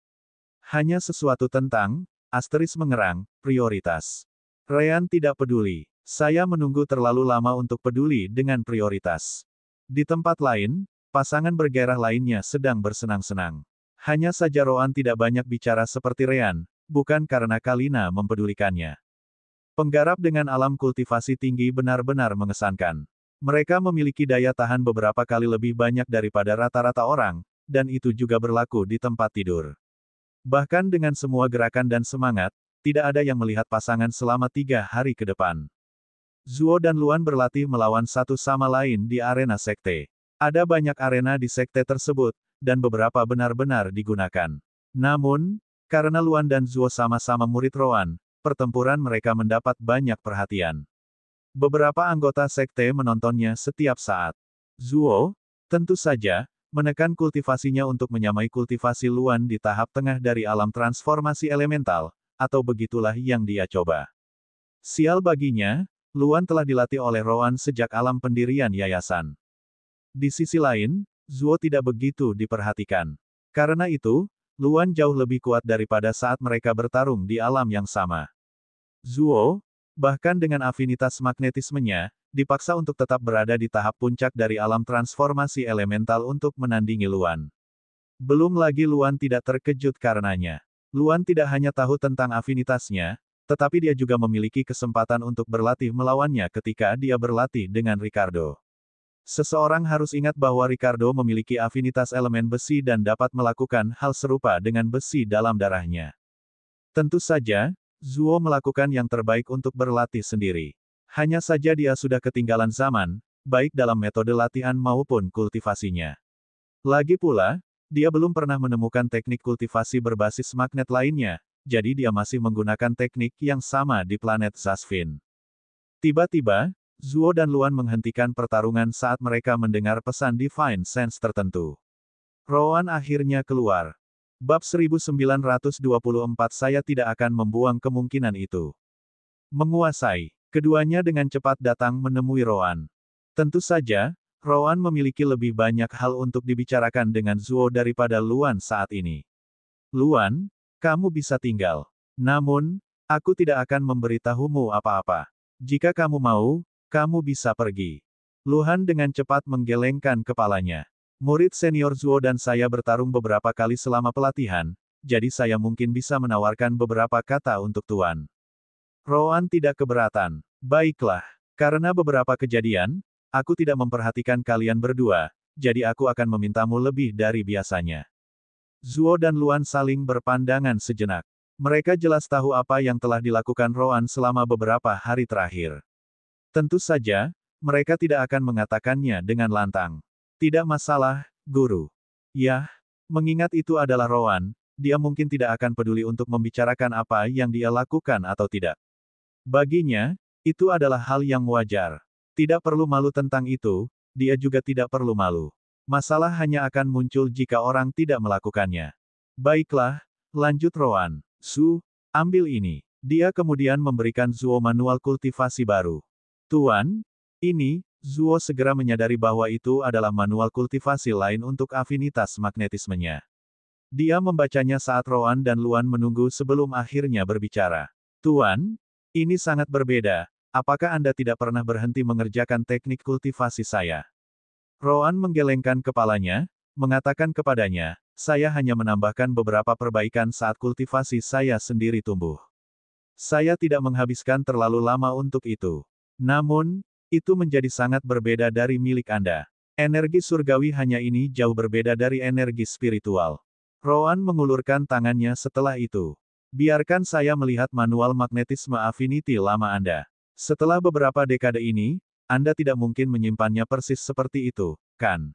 Hanya sesuatu tentang, Asteris mengerang, prioritas. Ryan tidak peduli. Saya menunggu terlalu lama untuk peduli dengan prioritas. Di tempat lain, pasangan bergairah lainnya sedang bersenang-senang. Hanya saja Rowan tidak banyak bicara seperti Ryan, bukan karena Kalina mempedulikannya. Penggarap dengan alam kultivasi tinggi benar-benar mengesankan. Mereka memiliki daya tahan beberapa kali lebih banyak daripada rata-rata orang, dan itu juga berlaku di tempat tidur. Bahkan dengan semua gerakan dan semangat, tidak ada yang melihat pasangan selama 3 hari ke depan. Zuo dan Luan berlatih melawan satu sama lain di arena sekte. Ada banyak arena di sekte tersebut, dan beberapa benar-benar digunakan. Namun, karena Luan dan Zuo sama-sama murid Roan, pertempuran mereka mendapat banyak perhatian. Beberapa anggota sekte menontonnya setiap saat. Zuo, tentu saja, menekan kultivasinya untuk menyamai kultivasi Luan di tahap tengah dari alam transformasi elemental, atau begitulah yang dia coba. Sial baginya, Luan telah dilatih oleh Roan sejak alam pendirian yayasan. Di sisi lain, Zuo tidak begitu diperhatikan. Karena itu, Luan jauh lebih kuat daripada saat mereka bertarung di alam yang sama. Zuo, bahkan dengan afinitas magnetismenya, dipaksa untuk tetap berada di tahap puncak dari alam transformasi elemental untuk menandingi Luan. Belum lagi Luan tidak terkejut karenanya. Luan tidak hanya tahu tentang afinitasnya, tetapi dia juga memiliki kesempatan untuk berlatih melawannya ketika dia berlatih dengan Ricardo. Seseorang harus ingat bahwa Ricardo memiliki afinitas elemen besi dan dapat melakukan hal serupa dengan besi dalam darahnya. Tentu saja, Zuo melakukan yang terbaik untuk berlatih sendiri. Hanya saja dia sudah ketinggalan zaman, baik dalam metode latihan maupun kultivasinya. Lagi pula, dia belum pernah menemukan teknik kultivasi berbasis magnet lainnya, jadi dia masih menggunakan teknik yang sama di planet Zasvin. Tiba-tiba, Zuo dan Luan menghentikan pertarungan saat mereka mendengar pesan Divine Sense tertentu. Roan akhirnya keluar. Bab 1924 Saya tidak akan membuang kemungkinan itu. Menguasai. Keduanya dengan cepat datang menemui Roan. Tentu saja, Roan memiliki lebih banyak hal untuk dibicarakan dengan Zuo daripada Luan saat ini. Luan, kamu bisa tinggal. Namun, aku tidak akan memberitahumu apa-apa. Jika kamu mau, kamu bisa pergi. Luhan dengan cepat menggelengkan kepalanya. Murid senior Zuo dan saya bertarung beberapa kali selama pelatihan, jadi saya mungkin bisa menawarkan beberapa kata untuk Tuan. Roan tidak keberatan. Baiklah, karena beberapa kejadian, aku tidak memperhatikan kalian berdua, jadi aku akan memintamu lebih dari biasanya. Zuo dan Luan saling berpandangan sejenak. Mereka jelas tahu apa yang telah dilakukan Roan selama beberapa hari terakhir. Tentu saja, mereka tidak akan mengatakannya dengan lantang. Tidak masalah, Guru. Yah, mengingat itu adalah Roan, dia mungkin tidak akan peduli untuk membicarakan apa yang dia lakukan atau tidak. Baginya, itu adalah hal yang wajar. Tidak perlu malu tentang itu, dia juga tidak perlu malu. Masalah hanya akan muncul jika orang tidak melakukannya. Baiklah, lanjut Roan. Su, ambil ini. Dia kemudian memberikan Zuo manual kultivasi baru. Tuan, ini, Zuo segera menyadari bahwa itu adalah manual kultivasi lain untuk afinitas magnetismenya. Dia membacanya saat Roan dan Luan menunggu sebelum akhirnya berbicara. Tuan, ini sangat berbeda, apakah Anda tidak pernah berhenti mengerjakan teknik kultivasi saya? Roan menggelengkan kepalanya, mengatakan kepadanya, saya hanya menambahkan beberapa perbaikan saat kultivasi saya sendiri tumbuh. Saya tidak menghabiskan terlalu lama untuk itu. Namun, itu menjadi sangat berbeda dari milik Anda. Energi surgawi hanya ini jauh berbeda dari energi spiritual. Roan mengulurkan tangannya setelah itu. Biarkan saya melihat manual magnetisme affinity lama Anda. Setelah beberapa dekade ini, Anda tidak mungkin menyimpannya persis seperti itu, kan?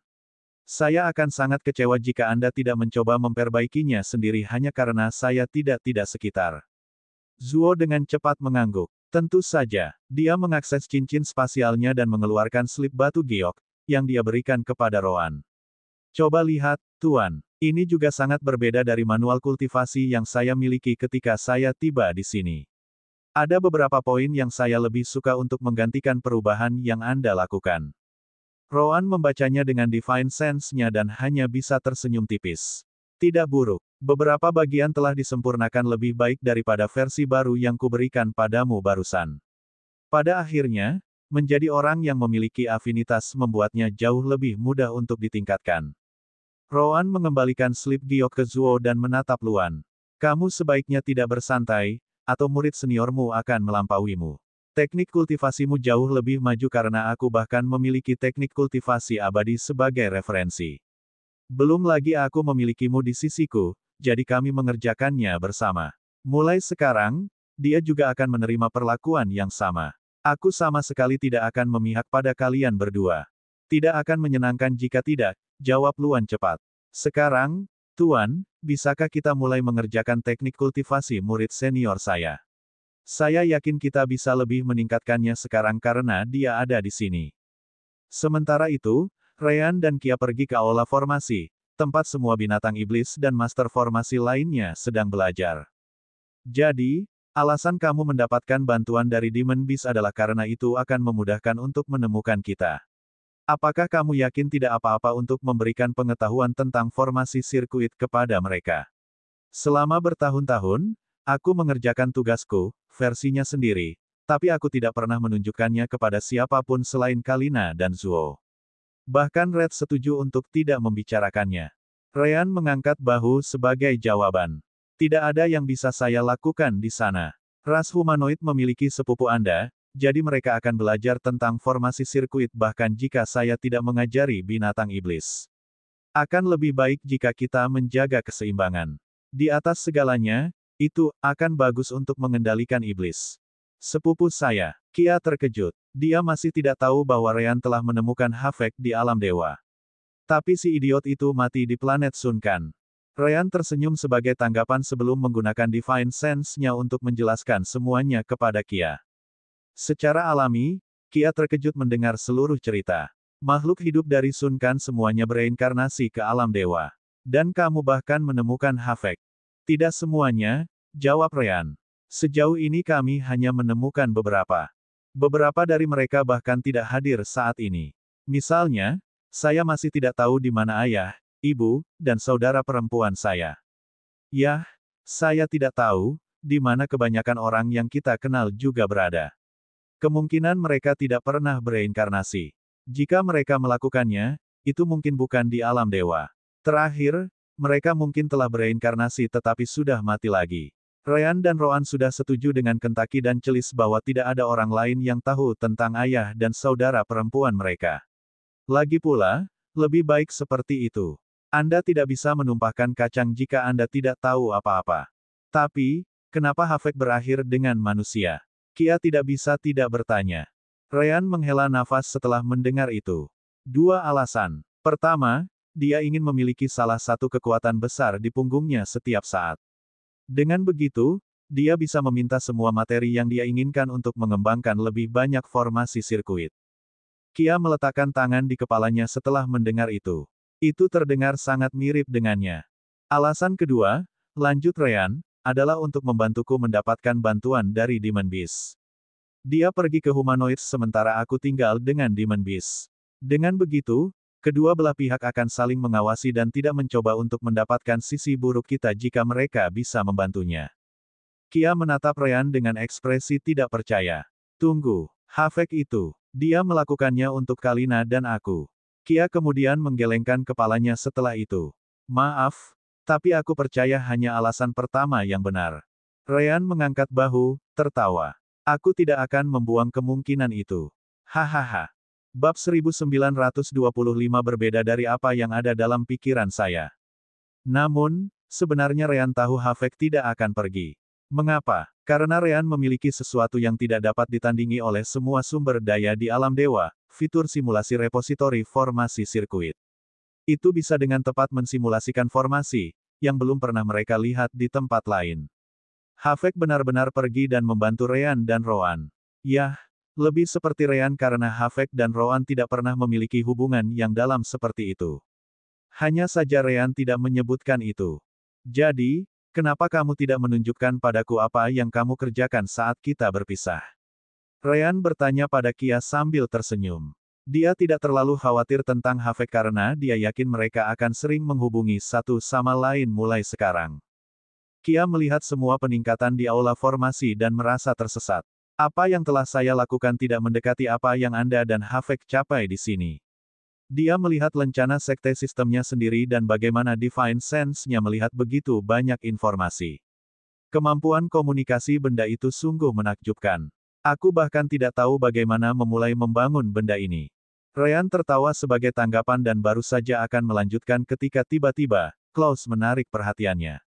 Saya akan sangat kecewa jika Anda tidak mencoba memperbaikinya sendiri hanya karena saya tidak sekitar. Zuo dengan cepat mengangguk. Tentu saja, dia mengakses cincin spasialnya dan mengeluarkan slip batu giok, yang dia berikan kepada Roan. Coba lihat, Tuan. Ini juga sangat berbeda dari manual kultivasi yang saya miliki ketika saya tiba di sini. Ada beberapa poin yang saya lebih suka untuk menggantikan perubahan yang Anda lakukan. Roan membacanya dengan Divine Sense-nya dan hanya bisa tersenyum tipis. Tidak buruk. Beberapa bagian telah disempurnakan lebih baik daripada versi baru yang kuberikan padamu barusan. Pada akhirnya, menjadi orang yang memiliki afinitas membuatnya jauh lebih mudah untuk ditingkatkan. Roan mengembalikan slip giok ke Zuo dan menatap Luan. Kamu sebaiknya tidak bersantai, atau murid seniormu akan melampauimu. Teknik kultivasimu jauh lebih maju karena aku bahkan memiliki teknik kultivasi abadi sebagai referensi. Belum lagi aku memilikimu di sisiku, jadi kami mengerjakannya bersama. Mulai sekarang, dia juga akan menerima perlakuan yang sama. Aku sama sekali tidak akan memihak pada kalian berdua. Tidak akan menyenangkan jika tidak, jawab Luan cepat. Sekarang, Tuan, bisakah kita mulai mengerjakan teknik kultivasi murid senior saya? Saya yakin kita bisa lebih meningkatkannya sekarang karena dia ada di sini. Sementara itu, Ryan dan Kia pergi ke aula formasi, tempat semua binatang iblis dan master formasi lainnya sedang belajar. Jadi, alasan kamu mendapatkan bantuan dari Demon Beast adalah karena itu akan memudahkan untuk menemukan kita. Apakah kamu yakin tidak apa-apa untuk memberikan pengetahuan tentang formasi sirkuit kepada mereka? Selama bertahun-tahun, aku mengerjakan tugasku, versinya sendiri, tapi aku tidak pernah menunjukkannya kepada siapapun selain Kalina dan Zuo. Bahkan Red setuju untuk tidak membicarakannya. Ryan mengangkat bahu sebagai jawaban. Tidak ada yang bisa saya lakukan di sana. Ras humanoid memiliki sepupu Anda, jadi mereka akan belajar tentang formasi sirkuit bahkan jika saya tidak mengajari binatang iblis. Akan lebih baik jika kita menjaga keseimbangan. Di atas segalanya, itu akan bagus untuk mengendalikan iblis. Sepupu saya, Kia terkejut. Dia masih tidak tahu bahwa Ryan telah menemukan Havek di alam dewa. Tapi si idiot itu mati di planet Sunkan. Ryan tersenyum sebagai tanggapan sebelum menggunakan Divine Sense-nya untuk menjelaskan semuanya kepada Kia. Secara alami, Kia terkejut mendengar seluruh cerita. Makhluk hidup dari Sunkan semuanya bereinkarnasi ke alam dewa. Dan kamu bahkan menemukan Havek. Tidak semuanya, jawab Ryan. Sejauh ini kami hanya menemukan beberapa. Beberapa dari mereka bahkan tidak hadir saat ini. Misalnya, saya masih tidak tahu di mana ayah, ibu, dan saudara perempuan saya. Yah, saya tidak tahu, di mana kebanyakan orang yang kita kenal juga berada. Kemungkinan mereka tidak pernah bereinkarnasi. Jika mereka melakukannya, itu mungkin bukan di alam dewa. Terakhir, mereka mungkin telah bereinkarnasi tetapi sudah mati lagi. Ryan dan Roan sudah setuju dengan Kentaki dan Celis bahwa tidak ada orang lain yang tahu tentang ayah dan saudara perempuan mereka. Lagi pula, lebih baik seperti itu. Anda tidak bisa menumpahkan kacang jika Anda tidak tahu apa-apa. Tapi, kenapa Havek berakhir dengan manusia? Kia tidak bisa tidak bertanya. Ryan menghela nafas setelah mendengar itu. Dua alasan. Pertama, dia ingin memiliki salah satu kekuatan besar di punggungnya setiap saat. Dengan begitu, dia bisa meminta semua materi yang dia inginkan untuk mengembangkan lebih banyak formasi sirkuit. Kia meletakkan tangan di kepalanya setelah mendengar itu. Itu terdengar sangat mirip dengannya. Alasan kedua, lanjut Ryan, adalah untuk membantuku mendapatkan bantuan dari Demon Beast. Dia pergi ke humanoid sementara aku tinggal dengan Demon Beast. Dengan begitu, kedua belah pihak akan saling mengawasi dan tidak mencoba untuk mendapatkan sisi buruk kita jika mereka bisa membantunya. Kia menatap Ryan dengan ekspresi tidak percaya. Tunggu, Havek itu, dia melakukannya untuk Kalina dan aku. Kia kemudian menggelengkan kepalanya setelah itu. Maaf, tapi aku percaya hanya alasan pertama yang benar. Ryan mengangkat bahu, tertawa. Aku tidak akan membuang kemungkinan itu. Hahaha. Bab 1925 berbeda dari apa yang ada dalam pikiran saya. Namun, sebenarnya Ryan tahu Havek tidak akan pergi. Mengapa? Karena Ryan memiliki sesuatu yang tidak dapat ditandingi oleh semua sumber daya di alam dewa, fitur simulasi repositori formasi sirkuit. Itu bisa dengan tepat mensimulasikan formasi, yang belum pernah mereka lihat di tempat lain. Havek benar-benar pergi dan membantu Ryan dan Roan. Yah, lebih seperti Ryan karena Havek dan Roan tidak pernah memiliki hubungan yang dalam seperti itu. Hanya saja Ryan tidak menyebutkan itu. Jadi, kenapa kamu tidak menunjukkan padaku apa yang kamu kerjakan saat kita berpisah? Ryan bertanya pada Kia sambil tersenyum. Dia tidak terlalu khawatir tentang Havek karena dia yakin mereka akan sering menghubungi satu sama lain mulai sekarang. Kia melihat semua peningkatan di aula formasi dan merasa tersesat. Apa yang telah saya lakukan tidak mendekati apa yang Anda dan Havek capai di sini. Dia melihat lencana sekte sistemnya sendiri dan bagaimana Divine Sense-nya melihat begitu banyak informasi. Kemampuan komunikasi benda itu sungguh menakjubkan. Aku bahkan tidak tahu bagaimana memulai membangun benda ini. Ryan tertawa sebagai tanggapan dan baru saja akan melanjutkan ketika tiba-tiba, Klaus menarik perhatiannya.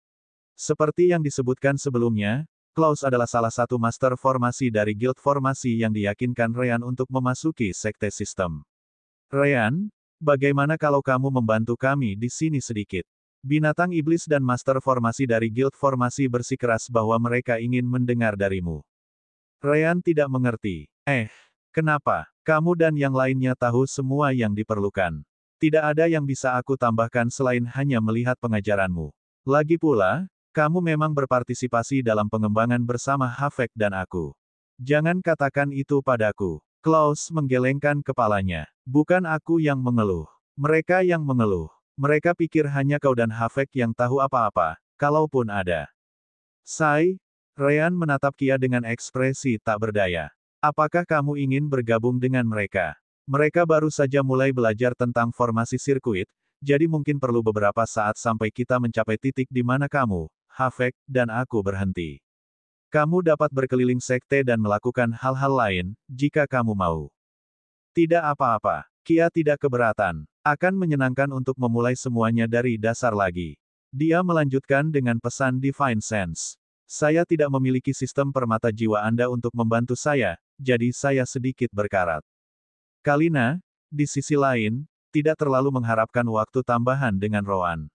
Seperti yang disebutkan sebelumnya, Klaus adalah salah satu master formasi dari guild formasi yang diyakinkan Ryan untuk memasuki sekte sistem. Ryan, bagaimana kalau kamu membantu kami di sini sedikit? Binatang iblis dan master formasi dari guild formasi bersikeras bahwa mereka ingin mendengar darimu. Ryan tidak mengerti. Kenapa? Kamu dan yang lainnya tahu semua yang diperlukan. Tidak ada yang bisa aku tambahkan selain hanya melihat pengajaranmu. Lagi pula, kamu memang berpartisipasi dalam pengembangan bersama Havek dan aku. Jangan katakan itu padaku. Klaus menggelengkan kepalanya. Bukan aku yang mengeluh. Mereka yang mengeluh. Mereka pikir hanya kau dan Havek yang tahu apa-apa, kalaupun ada. Ryan menatap Kia dengan ekspresi tak berdaya. Apakah kamu ingin bergabung dengan mereka? Mereka baru saja mulai belajar tentang formasi sirkuit, jadi mungkin perlu beberapa saat sampai kita mencapai titik di mana kamu, Havek, dan aku berhenti. Kamu dapat berkeliling sekte dan melakukan hal-hal lain, jika kamu mau. Tidak apa-apa. Kia tidak keberatan. Akan menyenangkan untuk memulai semuanya dari dasar lagi. Dia melanjutkan dengan pesan Divine Sense. Saya tidak memiliki sistem permata jiwa Anda untuk membantu saya, jadi saya sedikit berkarat. Kalina, di sisi lain, tidak terlalu mengharapkan waktu tambahan dengan Roan.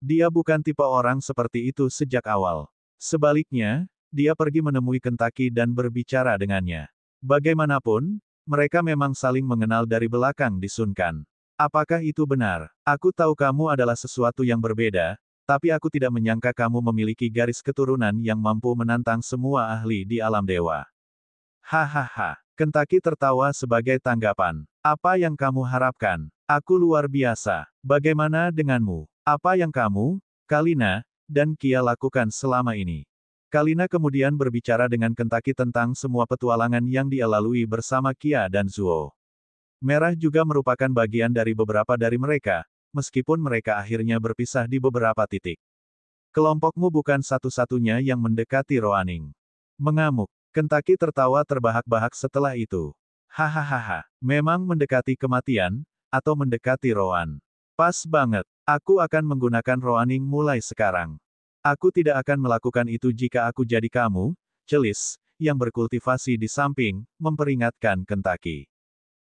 Dia bukan tipe orang seperti itu sejak awal. Sebaliknya, dia pergi menemui Kentaki dan berbicara dengannya. Bagaimanapun, mereka memang saling mengenal dari belakang di Sunkan. Apakah itu benar? Aku tahu kamu adalah sesuatu yang berbeda, tapi aku tidak menyangka kamu memiliki garis keturunan yang mampu menantang semua ahli di alam dewa. Hahaha. Kentaki tertawa sebagai tanggapan. Apa yang kamu harapkan? Aku luar biasa. Bagaimana denganmu? Apa yang kamu, Kalina, dan Kia lakukan selama ini? Kalina kemudian berbicara dengan Kentaki tentang semua petualangan yang dia lalui bersama Kia dan Zuo. Merah juga merupakan bagian dari beberapa dari mereka, meskipun mereka akhirnya berpisah di beberapa titik. Kelompokmu bukan satu-satunya yang mendekati Roaning. Mengamuk. Kentaki tertawa terbahak-bahak setelah itu. Hahaha, memang mendekati kematian, atau mendekati Roan. Pas banget, aku akan menggunakan Roaning mulai sekarang. Aku tidak akan melakukan itu jika aku jadi kamu, Celis, yang berkultivasi di samping, memperingatkan Kentaki.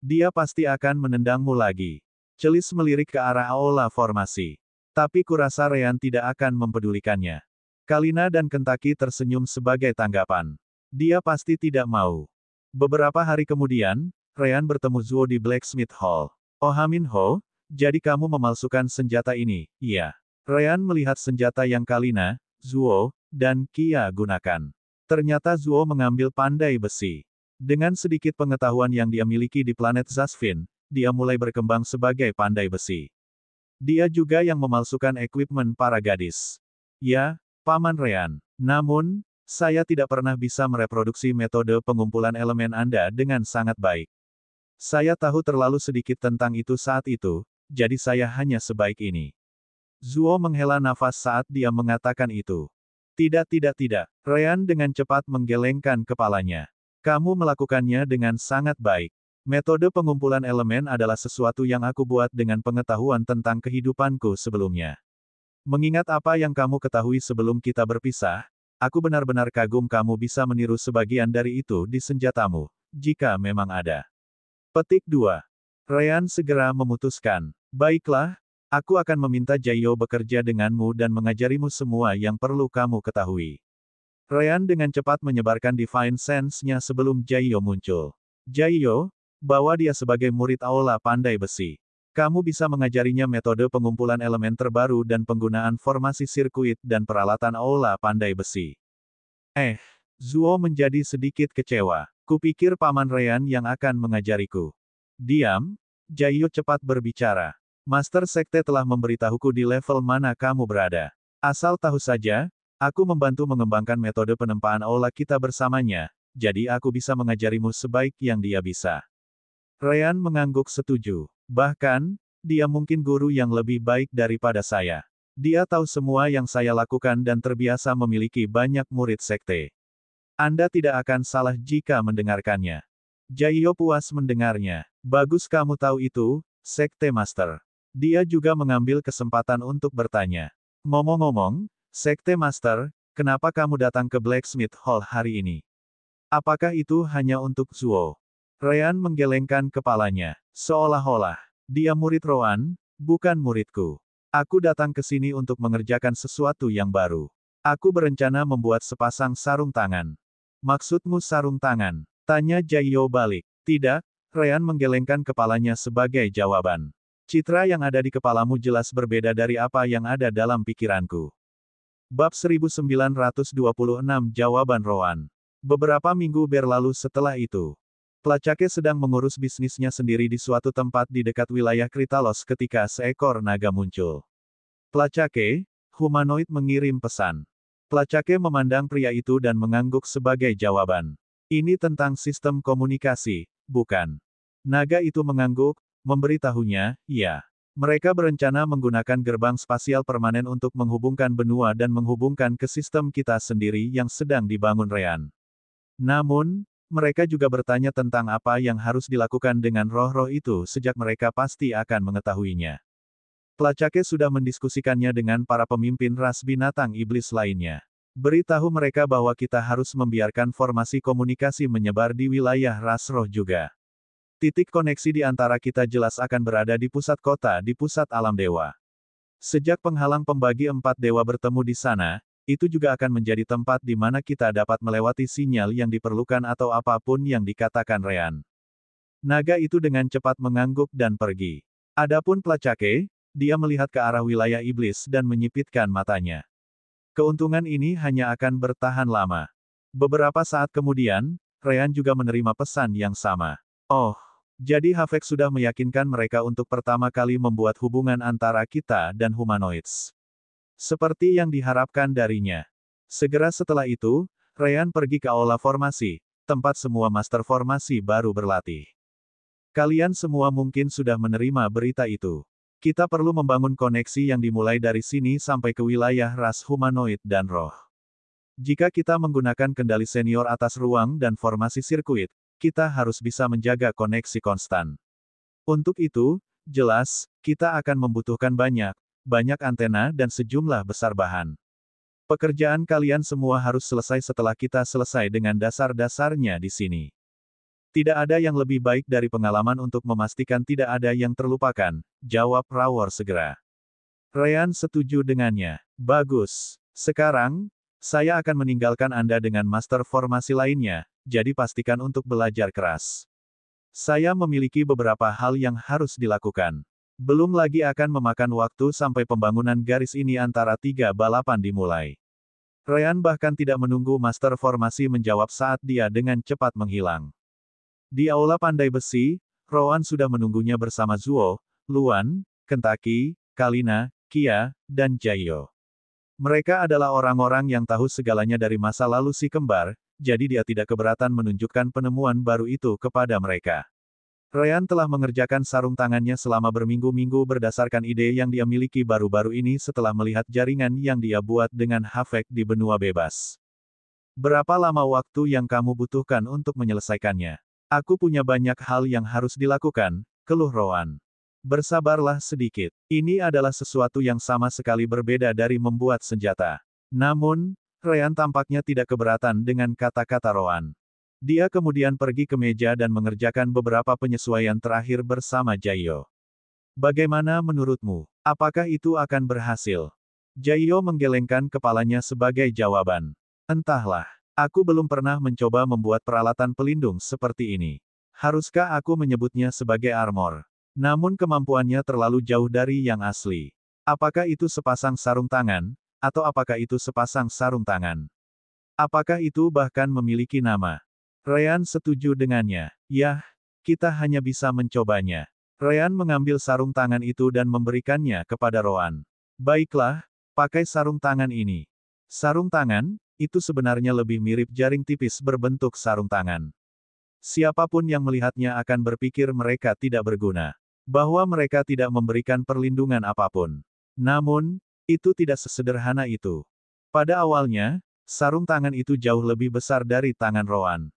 Dia pasti akan menendangmu lagi. Celis melirik ke arah aula formasi. Tapi kurasa Ryan tidak akan mempedulikannya. Kalina dan Kentaki tersenyum sebagai tanggapan. Dia pasti tidak mau. Beberapa hari kemudian, Ryan bertemu Zuo di Blacksmith Hall. Oh Minho, jadi kamu memalsukan senjata ini, iya. Ryan melihat senjata yang Kalina, Zuo, dan Kia gunakan. Ternyata Zuo mengambil pandai besi. Dengan sedikit pengetahuan yang dia miliki di planet Zasfin, dia mulai berkembang sebagai pandai besi. Dia juga yang memalsukan equipment para gadis. Ya, Paman Ryan. Namun, saya tidak pernah bisa mereproduksi metode pengumpulan elemen Anda dengan sangat baik. Saya tahu terlalu sedikit tentang itu saat itu, jadi saya hanya sebaik ini. Zuo menghela nafas saat dia mengatakan itu. Tidak. Ryan dengan cepat menggelengkan kepalanya. Kamu melakukannya dengan sangat baik. Metode pengumpulan elemen adalah sesuatu yang aku buat dengan pengetahuan tentang kehidupanku sebelumnya. Mengingat apa yang kamu ketahui sebelum kita berpisah, aku benar-benar kagum kamu bisa meniru sebagian dari itu di senjatamu, jika memang ada. Petik 2. Ryan segera memutuskan. Baiklah, aku akan meminta Jaiyo bekerja denganmu dan mengajarimu semua yang perlu kamu ketahui. Ryan dengan cepat menyebarkan Divine Sense-nya sebelum Jaiyo muncul. Jaiyo, bawa dia sebagai murid aula pandai besi. Kamu bisa mengajarinya metode pengumpulan elemen terbaru dan penggunaan formasi sirkuit dan peralatan aula pandai besi. Zuo menjadi sedikit kecewa. Kupikir Paman Ryan yang akan mengajariku. Diam, Jaiyo cepat berbicara. Master Sekte telah memberitahuku di level mana kamu berada. Asal tahu saja, aku membantu mengembangkan metode penempaan aula kita bersamanya, jadi aku bisa mengajarimu sebaik yang dia bisa. Ryan mengangguk setuju. Bahkan, dia mungkin guru yang lebih baik daripada saya. Dia tahu semua yang saya lakukan dan terbiasa memiliki banyak murid sekte. Anda tidak akan salah jika mendengarkannya. Jaiyo puas mendengarnya. Bagus kamu tahu itu, Sekte Master. Dia juga mengambil kesempatan untuk bertanya. Ngomong-ngomong, Sekte Master, kenapa kamu datang ke Blacksmith Hall hari ini? Apakah itu hanya untuk Zuo? Ryan menggelengkan kepalanya. Seolah-olah, dia murid Roan, bukan muridku. Aku datang ke sini untuk mengerjakan sesuatu yang baru. Aku berencana membuat sepasang sarung tangan. Maksudmu sarung tangan? Tanya Jaiyo balik. Tidak, Ryan menggelengkan kepalanya sebagai jawaban. Citra yang ada di kepalamu jelas berbeda dari apa yang ada dalam pikiranku. Bab 1926 Jawaban Roan. Beberapa minggu berlalu setelah itu. Placake sedang mengurus bisnisnya sendiri di suatu tempat di dekat wilayah Kritalos ketika seekor naga muncul. Placake, humanoid mengirim pesan. Placake memandang pria itu dan mengangguk sebagai jawaban. Ini tentang sistem komunikasi, bukan? Naga itu mengangguk, memberitahunya, ya. Mereka berencana menggunakan gerbang spasial permanen untuk menghubungkan benua dan menghubungkan ke sistem kita sendiri yang sedang dibangun Ryan. Namun, mereka juga bertanya tentang apa yang harus dilakukan dengan roh-roh itu sejak mereka pasti akan mengetahuinya. Placake sudah mendiskusikannya dengan para pemimpin ras binatang iblis lainnya. Beritahu mereka bahwa kita harus membiarkan formasi komunikasi menyebar di wilayah ras roh juga. Titik koneksi di antara kita jelas akan berada di pusat kota di pusat alam dewa. Sejak penghalang pembagi empat dewa bertemu di sana, itu juga akan menjadi tempat di mana kita dapat melewati sinyal yang diperlukan atau apapun yang dikatakan Ryan. Naga itu dengan cepat mengangguk dan pergi. Adapun Placake, dia melihat ke arah wilayah iblis dan menyipitkan matanya. Keuntungan ini hanya akan bertahan lama. Beberapa saat kemudian, Ryan juga menerima pesan yang sama. Oh, jadi Havek sudah meyakinkan mereka untuk pertama kali membuat hubungan antara kita dan humanoids. Seperti yang diharapkan darinya. Segera setelah itu, Ryan pergi ke aula formasi, tempat semua master formasi baru berlatih. Kalian semua mungkin sudah menerima berita itu. Kita perlu membangun koneksi yang dimulai dari sini sampai ke wilayah ras humanoid dan roh. Jika kita menggunakan kendali senior atas ruang dan formasi sirkuit, kita harus bisa menjaga koneksi konstan. Untuk itu, jelas, kita akan membutuhkan banyak antena dan sejumlah besar bahan. Pekerjaan kalian semua harus selesai setelah kita selesai dengan dasar-dasarnya di sini. Tidak ada yang lebih baik dari pengalaman untuk memastikan tidak ada yang terlupakan, jawab Rawor segera. Ryan setuju dengannya. Bagus. Sekarang, saya akan meninggalkan Anda dengan master formasi lainnya, jadi pastikan untuk belajar keras. Saya memiliki beberapa hal yang harus dilakukan. Belum lagi akan memakan waktu sampai pembangunan garis ini antara tiga balapan dimulai. Ryan bahkan tidak menunggu master formasi menjawab saat dia dengan cepat menghilang. Di aula pandai besi, Rowan sudah menunggunya bersama Zuo, Luan, Kentaki, Kalina, Kia, dan Jaiyo. Mereka adalah orang-orang yang tahu segalanya dari masa lalu si kembar, jadi dia tidak keberatan menunjukkan penemuan baru itu kepada mereka. Ryan telah mengerjakan sarung tangannya selama berminggu-minggu berdasarkan ide yang dia miliki baru-baru ini setelah melihat jaringan yang dia buat dengan Havek di benua bebas. Berapa lama waktu yang kamu butuhkan untuk menyelesaikannya? Aku punya banyak hal yang harus dilakukan, keluh Rowan. Bersabarlah sedikit. Ini adalah sesuatu yang sama sekali berbeda dari membuat senjata. Namun, Ryan tampaknya tidak keberatan dengan kata-kata Rowan. Dia kemudian pergi ke meja dan mengerjakan beberapa penyesuaian terakhir bersama Jaiyo. Bagaimana menurutmu? Apakah itu akan berhasil? Jaiyo menggelengkan kepalanya sebagai jawaban. Entahlah. Aku belum pernah mencoba membuat peralatan pelindung seperti ini. Haruskah aku menyebutnya sebagai armor? Namun kemampuannya terlalu jauh dari yang asli. Apakah itu sepasang sarung tangan, atau apakah itu sepasang sarung tangan? Apakah itu bahkan memiliki nama? Ryan setuju dengannya. Yah, kita hanya bisa mencobanya. Ryan mengambil sarung tangan itu dan memberikannya kepada Rowan. Baiklah, pakai sarung tangan ini. Sarung tangan, itu sebenarnya lebih mirip jaring tipis berbentuk sarung tangan. Siapapun yang melihatnya akan berpikir mereka tidak berguna. Bahwa mereka tidak memberikan perlindungan apapun. Namun, Itu tidak sesederhana itu. Pada awalnya, sarung tangan itu jauh lebih besar dari tangan Roan.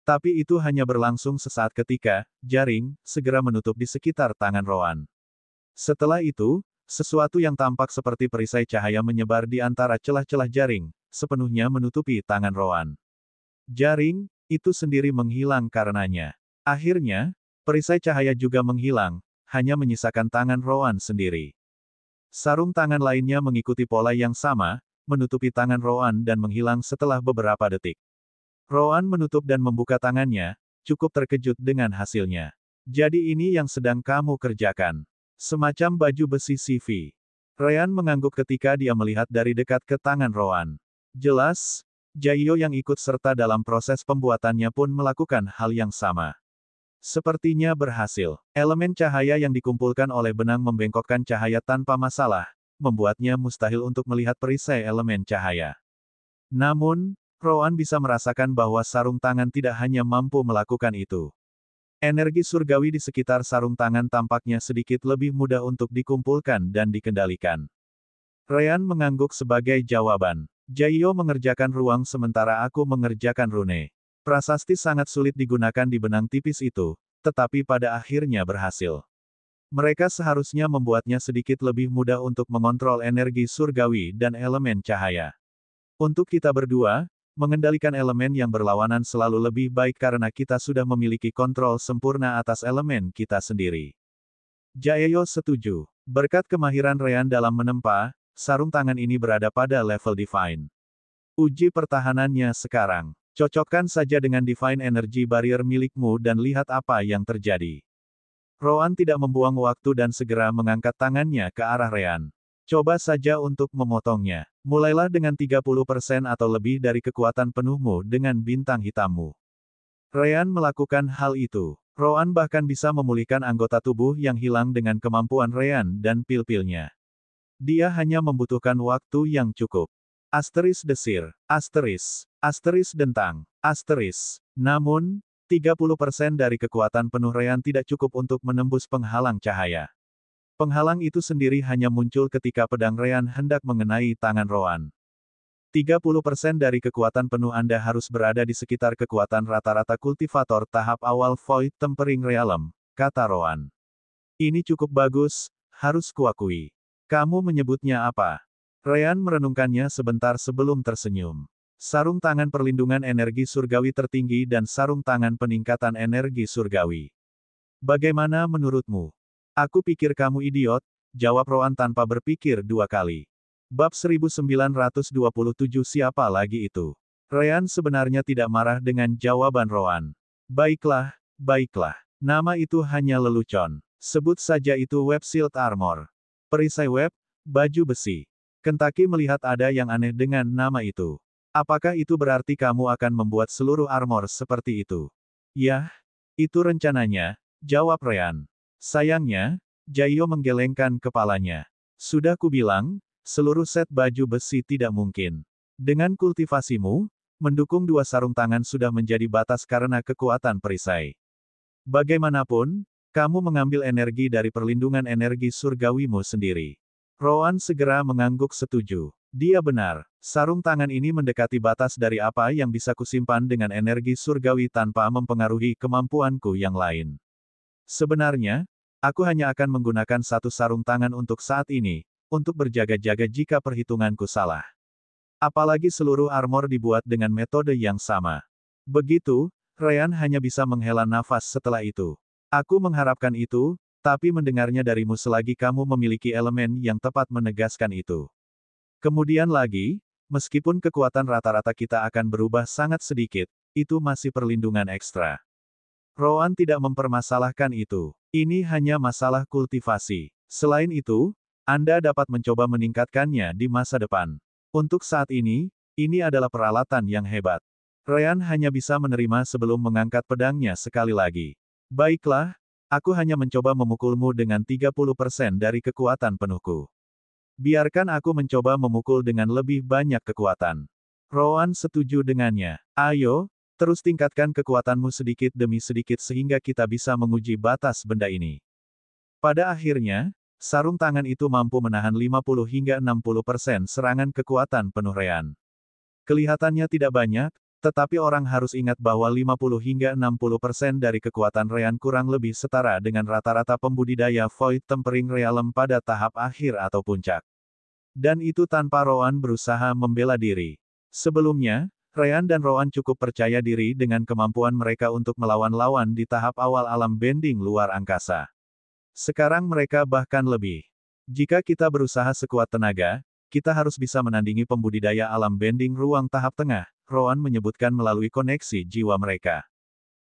Tapi itu hanya berlangsung sesaat ketika, jaring, segera menutup di sekitar tangan Roan. Setelah itu, sesuatu yang tampak seperti perisai cahaya menyebar di antara celah-celah jaring, sepenuhnya menutupi tangan Roan. Jaring, itu sendiri menghilang karenanya. Akhirnya, perisai cahaya juga menghilang, hanya menyisakan tangan Roan sendiri. Sarung tangan lainnya mengikuti pola yang sama, menutupi tangan Roan dan menghilang setelah beberapa detik. Roan menutup dan membuka tangannya, cukup terkejut dengan hasilnya. Jadi ini yang sedang kamu kerjakan. Semacam baju besi CV. Ryan mengangguk ketika dia melihat dari dekat ke tangan Roan. Jelas, Jaeyo yang ikut serta dalam proses pembuatannya pun melakukan hal yang sama. Sepertinya berhasil. Elemen cahaya yang dikumpulkan oleh benang membengkokkan cahaya tanpa masalah, membuatnya mustahil untuk melihat perisai elemen cahaya. Namun, Roan bisa merasakan bahwa sarung tangan tidak hanya mampu melakukan itu. Energi surgawi di sekitar sarung tangan tampaknya sedikit lebih mudah untuk dikumpulkan dan dikendalikan. Ryan mengangguk sebagai jawaban. Jaeyo mengerjakan ruang sementara aku mengerjakan rune. Prasasti sangat sulit digunakan di benang tipis itu, tetapi pada akhirnya berhasil. Mereka seharusnya membuatnya sedikit lebih mudah untuk mengontrol energi surgawi dan elemen cahaya. Untuk kita berdua, mengendalikan elemen yang berlawanan selalu lebih baik karena kita sudah memiliki kontrol sempurna atas elemen kita sendiri. Jaeyo setuju. Berkat kemahiran Ryan dalam menempa, sarung tangan ini berada pada level divine. Uji pertahanannya sekarang. Cocokkan saja dengan divine energy barrier milikmu dan lihat apa yang terjadi. Roan tidak membuang waktu dan segera mengangkat tangannya ke arah Ryan. Coba saja untuk memotongnya. Mulailah dengan 30% atau lebih dari kekuatan penuhmu dengan bintang hitammu. Ryan melakukan hal itu. Roan bahkan bisa memulihkan anggota tubuh yang hilang dengan kemampuan Ryan dan pil-pilnya. Dia hanya membutuhkan waktu yang cukup. Asteris desir, asteris dentang, asteris. Namun, 30% dari kekuatan penuh Ryan tidak cukup untuk menembus penghalang cahaya. Penghalang itu sendiri hanya muncul ketika pedang Ryan hendak mengenai tangan Roan. 30% dari kekuatan penuh Anda harus berada di sekitar kekuatan rata-rata kultivator tahap awal Void Tempering Realm, kata Roan. Ini cukup bagus, harus kuakui. Kamu menyebutnya apa? Ryan merenungkannya sebentar sebelum tersenyum. Sarung tangan perlindungan energi surgawi tertinggi dan sarung tangan peningkatan energi surgawi. Bagaimana menurutmu? Aku pikir kamu idiot, jawab Roan tanpa berpikir dua kali. Bab 1927 siapa lagi itu? Ryan sebenarnya tidak marah dengan jawaban Roan. Baiklah, baiklah. Nama itu hanya lelucon. Sebut saja itu web shield armor. Perisai web, baju besi. Kentucky melihat ada yang aneh dengan nama itu. Apakah itu berarti kamu akan membuat seluruh armor seperti itu? Yah, itu rencananya, jawab Ryan. Sayangnya, Jaeyo menggelengkan kepalanya. Sudah kubilang, seluruh set baju besi tidak mungkin. Dengan kultivasimu, mendukung dua sarung tangan sudah menjadi batas karena kekuatan perisai. Bagaimanapun, kamu mengambil energi dari perlindungan energi surgawimu sendiri. Roan segera mengangguk setuju. Dia benar, sarung tangan ini mendekati batas dari apa yang bisa kusimpan dengan energi surgawi tanpa mempengaruhi kemampuanku yang lain. Sebenarnya, aku hanya akan menggunakan satu sarung tangan untuk saat ini, untuk berjaga-jaga jika perhitunganku salah. Apalagi seluruh armor dibuat dengan metode yang sama. Begitu, Ryan hanya bisa menghela nafas setelah itu. Aku mengharapkan itu, tapi mendengarnya darimu selagi kamu memiliki elemen yang tepat menegaskan itu. Kemudian lagi, meskipun kekuatan rata-rata kita akan berubah sangat sedikit, itu masih perlindungan ekstra. Roan tidak mempermasalahkan itu. Ini hanya masalah kultivasi. Selain itu, Anda dapat mencoba meningkatkannya di masa depan. Untuk saat ini adalah peralatan yang hebat. Ryan hanya bisa menerima sebelum mengangkat pedangnya sekali lagi. Baiklah, aku hanya mencoba memukulmu dengan 30% dari kekuatan penuhku. Biarkan aku mencoba memukul dengan lebih banyak kekuatan. Roan setuju dengannya. Ayo, terus tingkatkan kekuatanmu sedikit demi sedikit sehingga kita bisa menguji batas benda ini. Pada akhirnya, sarung tangan itu mampu menahan 50 hingga 60% serangan kekuatan penuh Ryan. Kelihatannya tidak banyak, tetapi orang harus ingat bahwa 50 hingga 60% dari kekuatan Ryan kurang lebih setara dengan rata-rata pembudidaya Void Tempering Realm pada tahap akhir atau puncak. Dan itu tanpa Rowan berusaha membela diri. Sebelumnya, Ryan dan Rowan cukup percaya diri dengan kemampuan mereka untuk melawan lawan di tahap awal alam bending luar angkasa. Sekarang mereka bahkan lebih. Jika kita berusaha sekuat tenaga, kita harus bisa menandingi pembudidaya alam bending ruang tahap tengah, Rowan menyebutkan melalui koneksi jiwa mereka.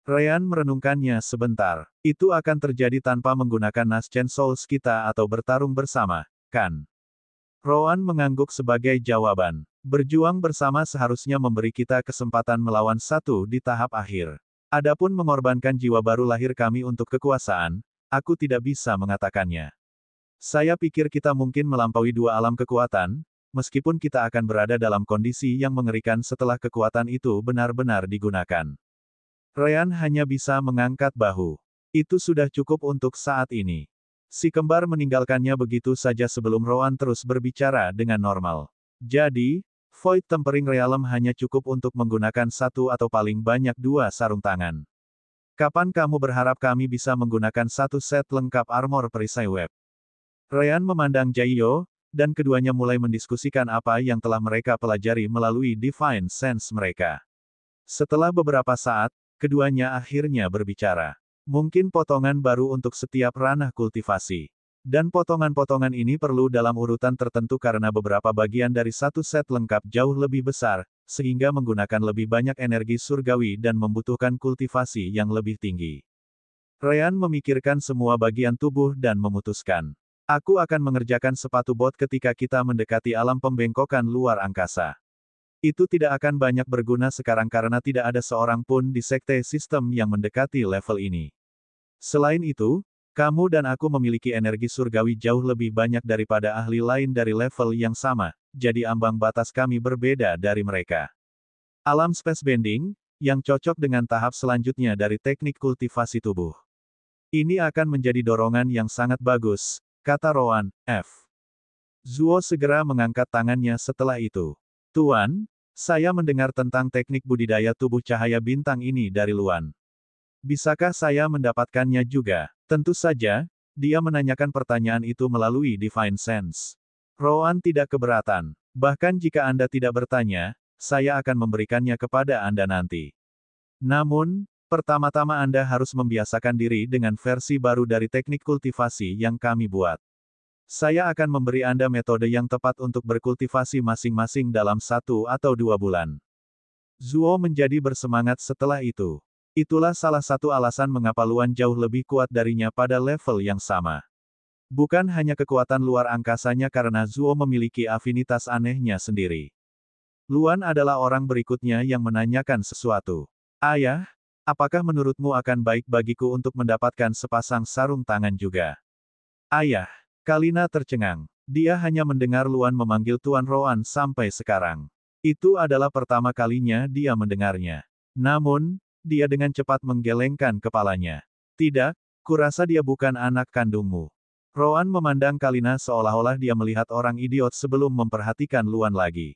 Ryan merenungkannya sebentar. Itu akan terjadi tanpa menggunakan Naschen Souls kita atau bertarung bersama, kan? Rowan mengangguk sebagai jawaban. Berjuang bersama seharusnya memberi kita kesempatan melawan satu di tahap akhir. Adapun mengorbankan jiwa baru lahir kami untuk kekuasaan, aku tidak bisa mengatakannya. Saya pikir kita mungkin melampaui dua alam kekuatan, meskipun kita akan berada dalam kondisi yang mengerikan setelah kekuatan itu benar-benar digunakan. Ryan hanya bisa mengangkat bahu. Itu sudah cukup untuk saat ini. Si kembar meninggalkannya begitu saja sebelum Rowan terus berbicara dengan normal. Jadi, Void Tempering Realm hanya cukup untuk menggunakan satu atau paling banyak dua sarung tangan. Kapan kamu berharap kami bisa menggunakan satu set lengkap armor perisai web? Ryan memandang Jaiyo, dan keduanya mulai mendiskusikan apa yang telah mereka pelajari melalui Divine Sense mereka. Setelah beberapa saat, keduanya akhirnya berbicara. Mungkin potongan baru untuk setiap ranah kultivasi. Dan potongan-potongan ini perlu dalam urutan tertentu karena beberapa bagian dari satu set lengkap jauh lebih besar, sehingga menggunakan lebih banyak energi surgawi dan membutuhkan kultivasi yang lebih tinggi. Ryan memikirkan semua bagian tubuh dan memutuskan. Aku akan mengerjakan sepatu bot ketika kita mendekati alam pembengkokan luar angkasa. Itu tidak akan banyak berguna sekarang karena tidak ada seorang pun di sekte sistem yang mendekati level ini. Selain itu, kamu dan aku memiliki energi surgawi jauh lebih banyak daripada ahli lain dari level yang sama, jadi ambang batas kami berbeda dari mereka. Alam space bending, yang cocok dengan tahap selanjutnya dari teknik kultivasi tubuh. Ini akan menjadi dorongan yang sangat bagus, kata Rowan. Zuo segera mengangkat tangannya setelah itu. Tuan, saya mendengar tentang teknik budidaya tubuh cahaya bintang ini dari Luan. Bisakah saya mendapatkannya juga? Tentu saja, dia menanyakan pertanyaan itu melalui Divine Sense. Rowan tidak keberatan. Bahkan jika Anda tidak bertanya, saya akan memberikannya kepada Anda nanti. Namun, pertama-tama Anda harus membiasakan diri dengan versi baru dari teknik kultivasi yang kami buat. Saya akan memberi Anda metode yang tepat untuk berkultivasi masing-masing dalam 1 atau 2 bulan. Zuo menjadi bersemangat setelah itu. Itulah salah satu alasan mengapa Luan jauh lebih kuat darinya pada level yang sama. Bukan hanya kekuatan luar angkasanya karena Zuo memiliki afinitas anehnya sendiri. Luan adalah orang berikutnya yang menanyakan sesuatu. Ayah, apakah menurutmu akan baik bagiku untuk mendapatkan sepasang sarung tangan juga? Ayah, Kalina tercengang. Dia hanya mendengar Luan memanggil Tuan Rowan sampai sekarang. Itu adalah pertama kalinya dia mendengarnya. Namun, dia dengan cepat menggelengkan kepalanya. Tidak, kurasa dia bukan anak kandungmu. Rowan memandang Kalina seolah-olah dia melihat orang idiot sebelum memperhatikan Luan lagi.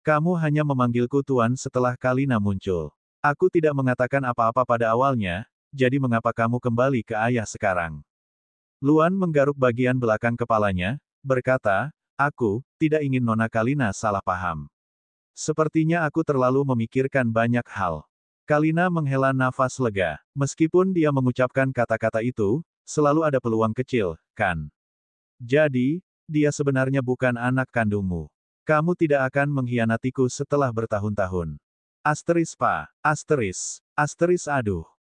Kamu hanya memanggilku Tuan setelah Kalina muncul. Aku tidak mengatakan apa-apa pada awalnya, jadi mengapa kamu kembali ke ayah sekarang? Luan menggaruk bagian belakang kepalanya, berkata, aku tidak ingin Nona Kalina salah paham. Sepertinya aku terlalu memikirkan banyak hal. Kalina menghela nafas lega. Meskipun dia mengucapkan kata-kata itu, selalu ada peluang kecil, kan? Jadi, dia sebenarnya bukan anak kandungmu. Kamu tidak akan mengkhianatiku setelah bertahun-tahun.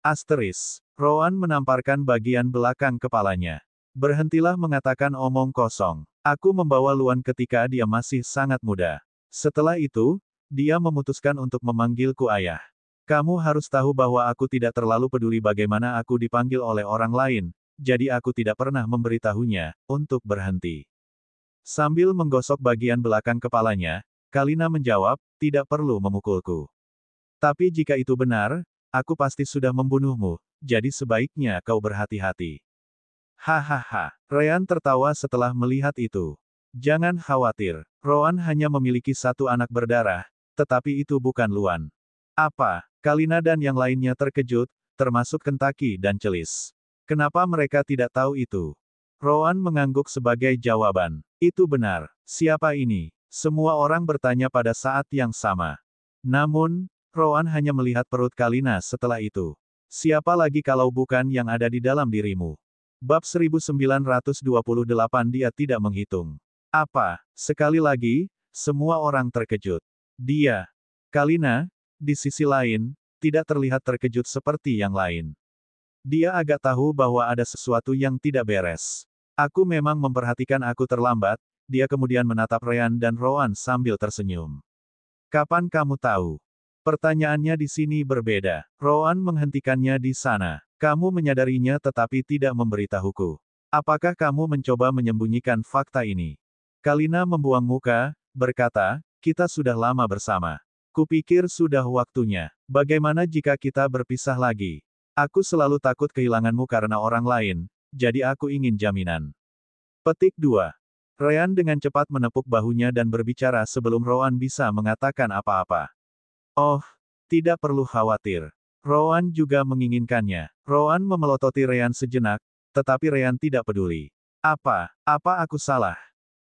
Asteris. Rowan menamparkan bagian belakang kepalanya. Berhentilah mengatakan omong kosong. Aku membawa Luan ketika dia masih sangat muda. Setelah itu, dia memutuskan untuk memanggilku ayah. Kamu harus tahu bahwa aku tidak terlalu peduli bagaimana aku dipanggil oleh orang lain, jadi aku tidak pernah memberitahunya untuk berhenti. Sambil menggosok bagian belakang kepalanya, Kalina menjawab, tidak perlu memukulku. Tapi jika itu benar, aku pasti sudah membunuhmu, jadi sebaiknya kau berhati-hati. Hahaha. Ryan tertawa setelah melihat itu. Jangan khawatir, Rowan hanya memiliki satu anak berdarah, tetapi itu bukan Luan. Apa? Kalina dan yang lainnya terkejut, termasuk Kentaki dan Celis. Kenapa mereka tidak tahu itu? Rowan mengangguk sebagai jawaban. Itu benar. Siapa ini? Semua orang bertanya pada saat yang sama. Namun, Rowan hanya melihat perut Kalina setelah itu. Siapa lagi kalau bukan yang ada di dalam dirimu? Bab 1928 dia tidak menghitung. Apa? Sekali lagi, semua orang terkejut. Dia, Kalina, di sisi lain, tidak terlihat terkejut seperti yang lain. Dia agak tahu bahwa ada sesuatu yang tidak beres. Aku memang memperhatikan aku terlambat, dia kemudian menatap Ryan dan Rowan sambil tersenyum. Kapan kamu tahu? Pertanyaannya di sini berbeda. Rowan menghentikannya di sana. Kamu menyadarinya tetapi tidak memberitahuku. Apakah kamu mencoba menyembunyikan fakta ini? Kalina membuang muka, berkata, kita sudah lama bersama. Kupikir sudah waktunya. Bagaimana jika kita berpisah lagi? Aku selalu takut kehilanganmu karena orang lain, jadi aku ingin jaminan. Petik 2. Ryan dengan cepat menepuk bahunya dan berbicara sebelum Rowan bisa mengatakan apa-apa. Oh, tidak perlu khawatir. Rowan juga menginginkannya. Rowan memelototi Ryan sejenak, tetapi Ryan tidak peduli. Apa aku salah?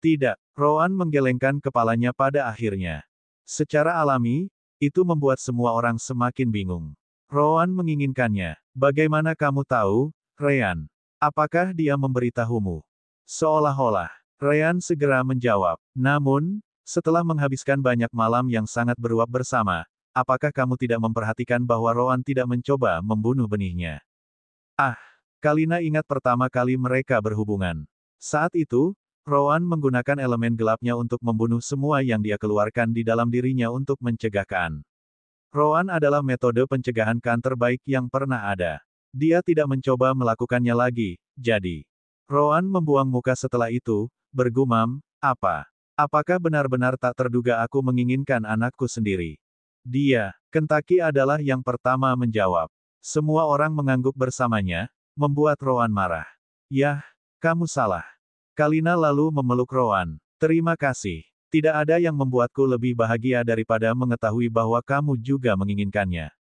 Tidak, Rowan menggelengkan kepalanya pada akhirnya. Secara alami, itu membuat semua orang semakin bingung. Rowan menginginkannya. Bagaimana kamu tahu, Ryan? Apakah dia memberitahumu? Seolah-olah. Ryan segera menjawab. Namun, setelah menghabiskan banyak malam yang sangat beruap bersama, apakah kamu tidak memperhatikan bahwa Rowan tidak mencoba membunuh benihnya? Ah, Kalina ingat pertama kali mereka berhubungan. Saat itu, Rowan menggunakan elemen gelapnya untuk membunuh semua yang dia keluarkan di dalam dirinya untuk mencegah Khan. Rowan adalah metode pencegahan Khan terbaik yang pernah ada. Dia tidak mencoba melakukannya lagi, jadi. Rowan membuang muka setelah itu, bergumam, apakah benar-benar tak terduga aku menginginkan anakku sendiri? Dia, Kentaki adalah yang pertama menjawab. Semua orang mengangguk bersamanya, membuat Rowan marah. Yah, kamu salah. Kalina lalu memeluk Rowan. Terima kasih. Tidak ada yang membuatku lebih bahagia daripada mengetahui bahwa kamu juga menginginkannya.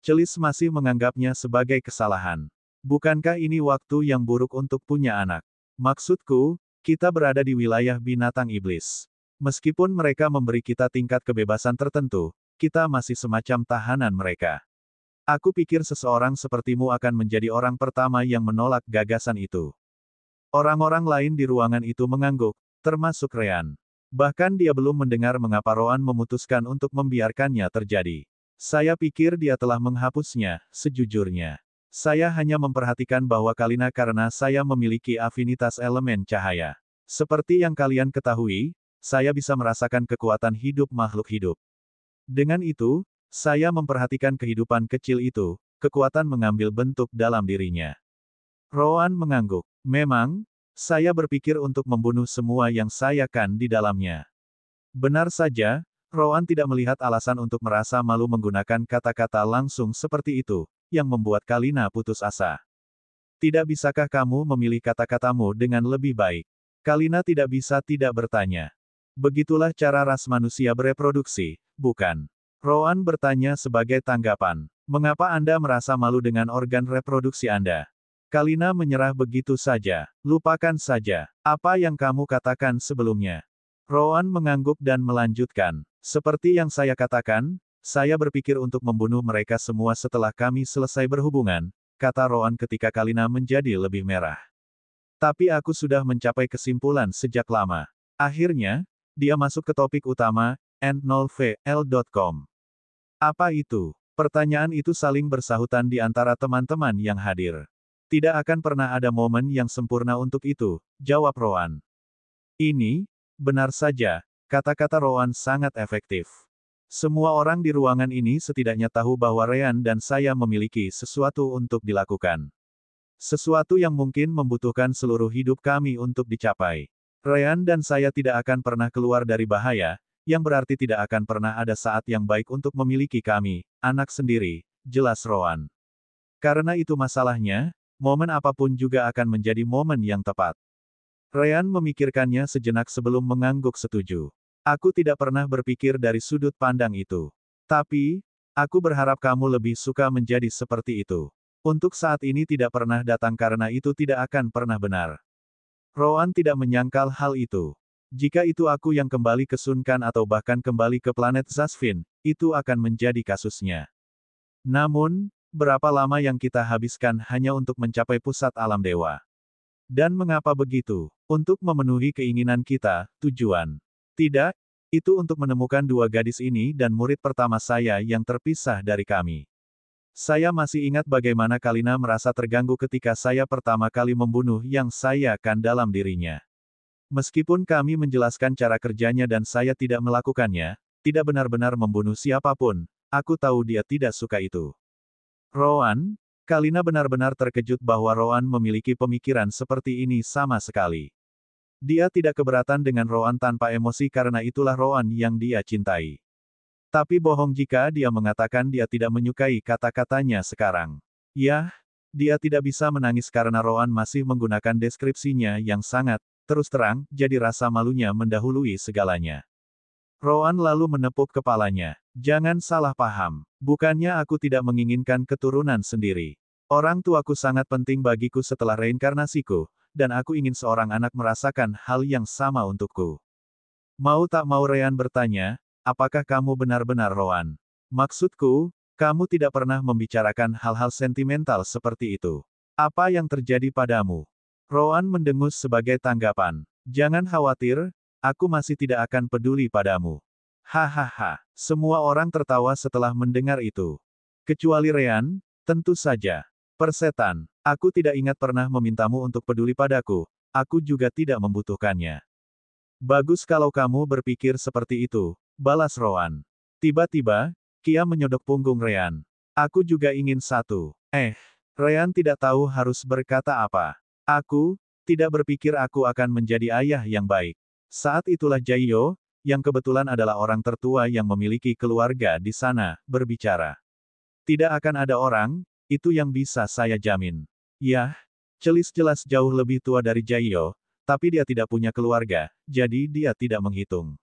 Celis masih menganggapnya sebagai kesalahan. Bukankah ini waktu yang buruk untuk punya anak? Maksudku, kita berada di wilayah binatang iblis. Meskipun mereka memberi kita tingkat kebebasan tertentu, kita masih semacam tahanan mereka. Aku pikir seseorang sepertimu akan menjadi orang pertama yang menolak gagasan itu. Orang-orang lain di ruangan itu mengangguk, termasuk Ryan. Bahkan dia belum mendengar mengapa Rowan memutuskan untuk membiarkannya terjadi. Saya pikir dia telah menghapusnya, sejujurnya. Saya hanya memperhatikan bahwa Kalina karena saya memiliki afinitas elemen cahaya. Seperti yang kalian ketahui, saya bisa merasakan kekuatan hidup makhluk hidup. Dengan itu, saya memperhatikan kehidupan kecil itu, kekuatan mengambil bentuk dalam dirinya. Rowan mengangguk. Memang, saya berpikir untuk membunuh semua yang saya kan di dalamnya. Benar saja, Rowan tidak melihat alasan untuk merasa malu menggunakan kata-kata langsung seperti itu, yang membuat Kalina putus asa. Tidak bisakah kamu memilih kata-katamu dengan lebih baik? Kalina tidak bisa tidak bertanya. Begitulah cara ras manusia bereproduksi, bukan? Rowan bertanya sebagai tanggapan. Mengapa Anda merasa malu dengan organ reproduksi Anda? Kalina menyerah begitu saja. Lupakan saja. Apa yang kamu katakan sebelumnya? Rowan mengangguk dan melanjutkan. Seperti yang saya katakan, saya berpikir untuk membunuh mereka semua setelah kami selesai berhubungan, kata Rowan ketika Kalina menjadi lebih merah. Tapi aku sudah mencapai kesimpulan sejak lama. Akhirnya, dia masuk ke topik utama, N0VL.com. Apa itu? Pertanyaan itu saling bersahutan di antara teman-teman yang hadir. Tidak akan pernah ada momen yang sempurna untuk itu, jawab Rowan. Ini, benar saja, kata-kata Rowan sangat efektif. Semua orang di ruangan ini setidaknya tahu bahwa Ryan dan saya memiliki sesuatu untuk dilakukan. Sesuatu yang mungkin membutuhkan seluruh hidup kami untuk dicapai. Ryan dan saya tidak akan pernah keluar dari bahaya, yang berarti tidak akan pernah ada saat yang baik untuk memiliki kami, anak sendiri, jelas Rowan. Karena itu masalahnya, momen apapun juga akan menjadi momen yang tepat. Ryan memikirkannya sejenak sebelum mengangguk setuju. Aku tidak pernah berpikir dari sudut pandang itu. Tapi, aku berharap kamu lebih suka menjadi seperti itu. Untuk saat ini tidak pernah datang karena itu tidak akan pernah benar. Rowan tidak menyangkal hal itu. Jika itu aku yang kembali ke Sunkan atau bahkan kembali ke planet Zasvin, itu akan menjadi kasusnya. Namun, berapa lama yang kita habiskan hanya untuk mencapai pusat alam dewa? Dan mengapa begitu? Untuk memenuhi keinginan kita, tujuan. Tidak, itu untuk menemukan dua gadis ini dan murid pertama saya yang terpisah dari kami. Saya masih ingat bagaimana Kalina merasa terganggu ketika saya pertama kali membunuh yang saya kan dalam dirinya. Meskipun kami menjelaskan cara kerjanya dan saya tidak melakukannya, tidak benar-benar membunuh siapapun, aku tahu dia tidak suka itu. Rowan, Kalina benar-benar terkejut bahwa Rowan memiliki pemikiran seperti ini sama sekali. Dia tidak keberatan dengan Rowan tanpa emosi karena itulah Rowan yang dia cintai. Tapi bohong jika dia mengatakan dia tidak menyukai kata-katanya sekarang. Yah, dia tidak bisa menangis karena Rowan masih menggunakan deskripsinya yang sangat, terus terang, jadi rasa malunya mendahului segalanya. Rowan lalu menepuk kepalanya. Jangan salah paham. Bukannya aku tidak menginginkan keturunan sendiri. Orang tuaku sangat penting bagiku setelah reinkarnasiku, dan aku ingin seorang anak merasakan hal yang sama untukku. Mau tak mau Ryan bertanya, apakah kamu benar-benar Rowan? Maksudku, kamu tidak pernah membicarakan hal-hal sentimental seperti itu. Apa yang terjadi padamu? Rowan mendengus sebagai tanggapan. Jangan khawatir, aku masih tidak akan peduli padamu. Hahaha. Semua orang tertawa setelah mendengar itu. Kecuali Ryan, tentu saja. Persetan, aku tidak ingat pernah memintamu untuk peduli padaku, aku juga tidak membutuhkannya. Bagus kalau kamu berpikir seperti itu, balas Rowan. Tiba-tiba, Kia menyodok punggung Ryan. Aku juga ingin satu. Ryan tidak tahu harus berkata apa. Aku, tidak berpikir aku akan menjadi ayah yang baik. Saat itulah Jaiyo, yang kebetulan adalah orang tertua yang memiliki keluarga di sana, berbicara. Tidak akan ada orang, itu yang bisa saya jamin. Yah, Celis jelas jauh lebih tua dari Jaiyo, tapi dia tidak punya keluarga, jadi dia tidak menghitung.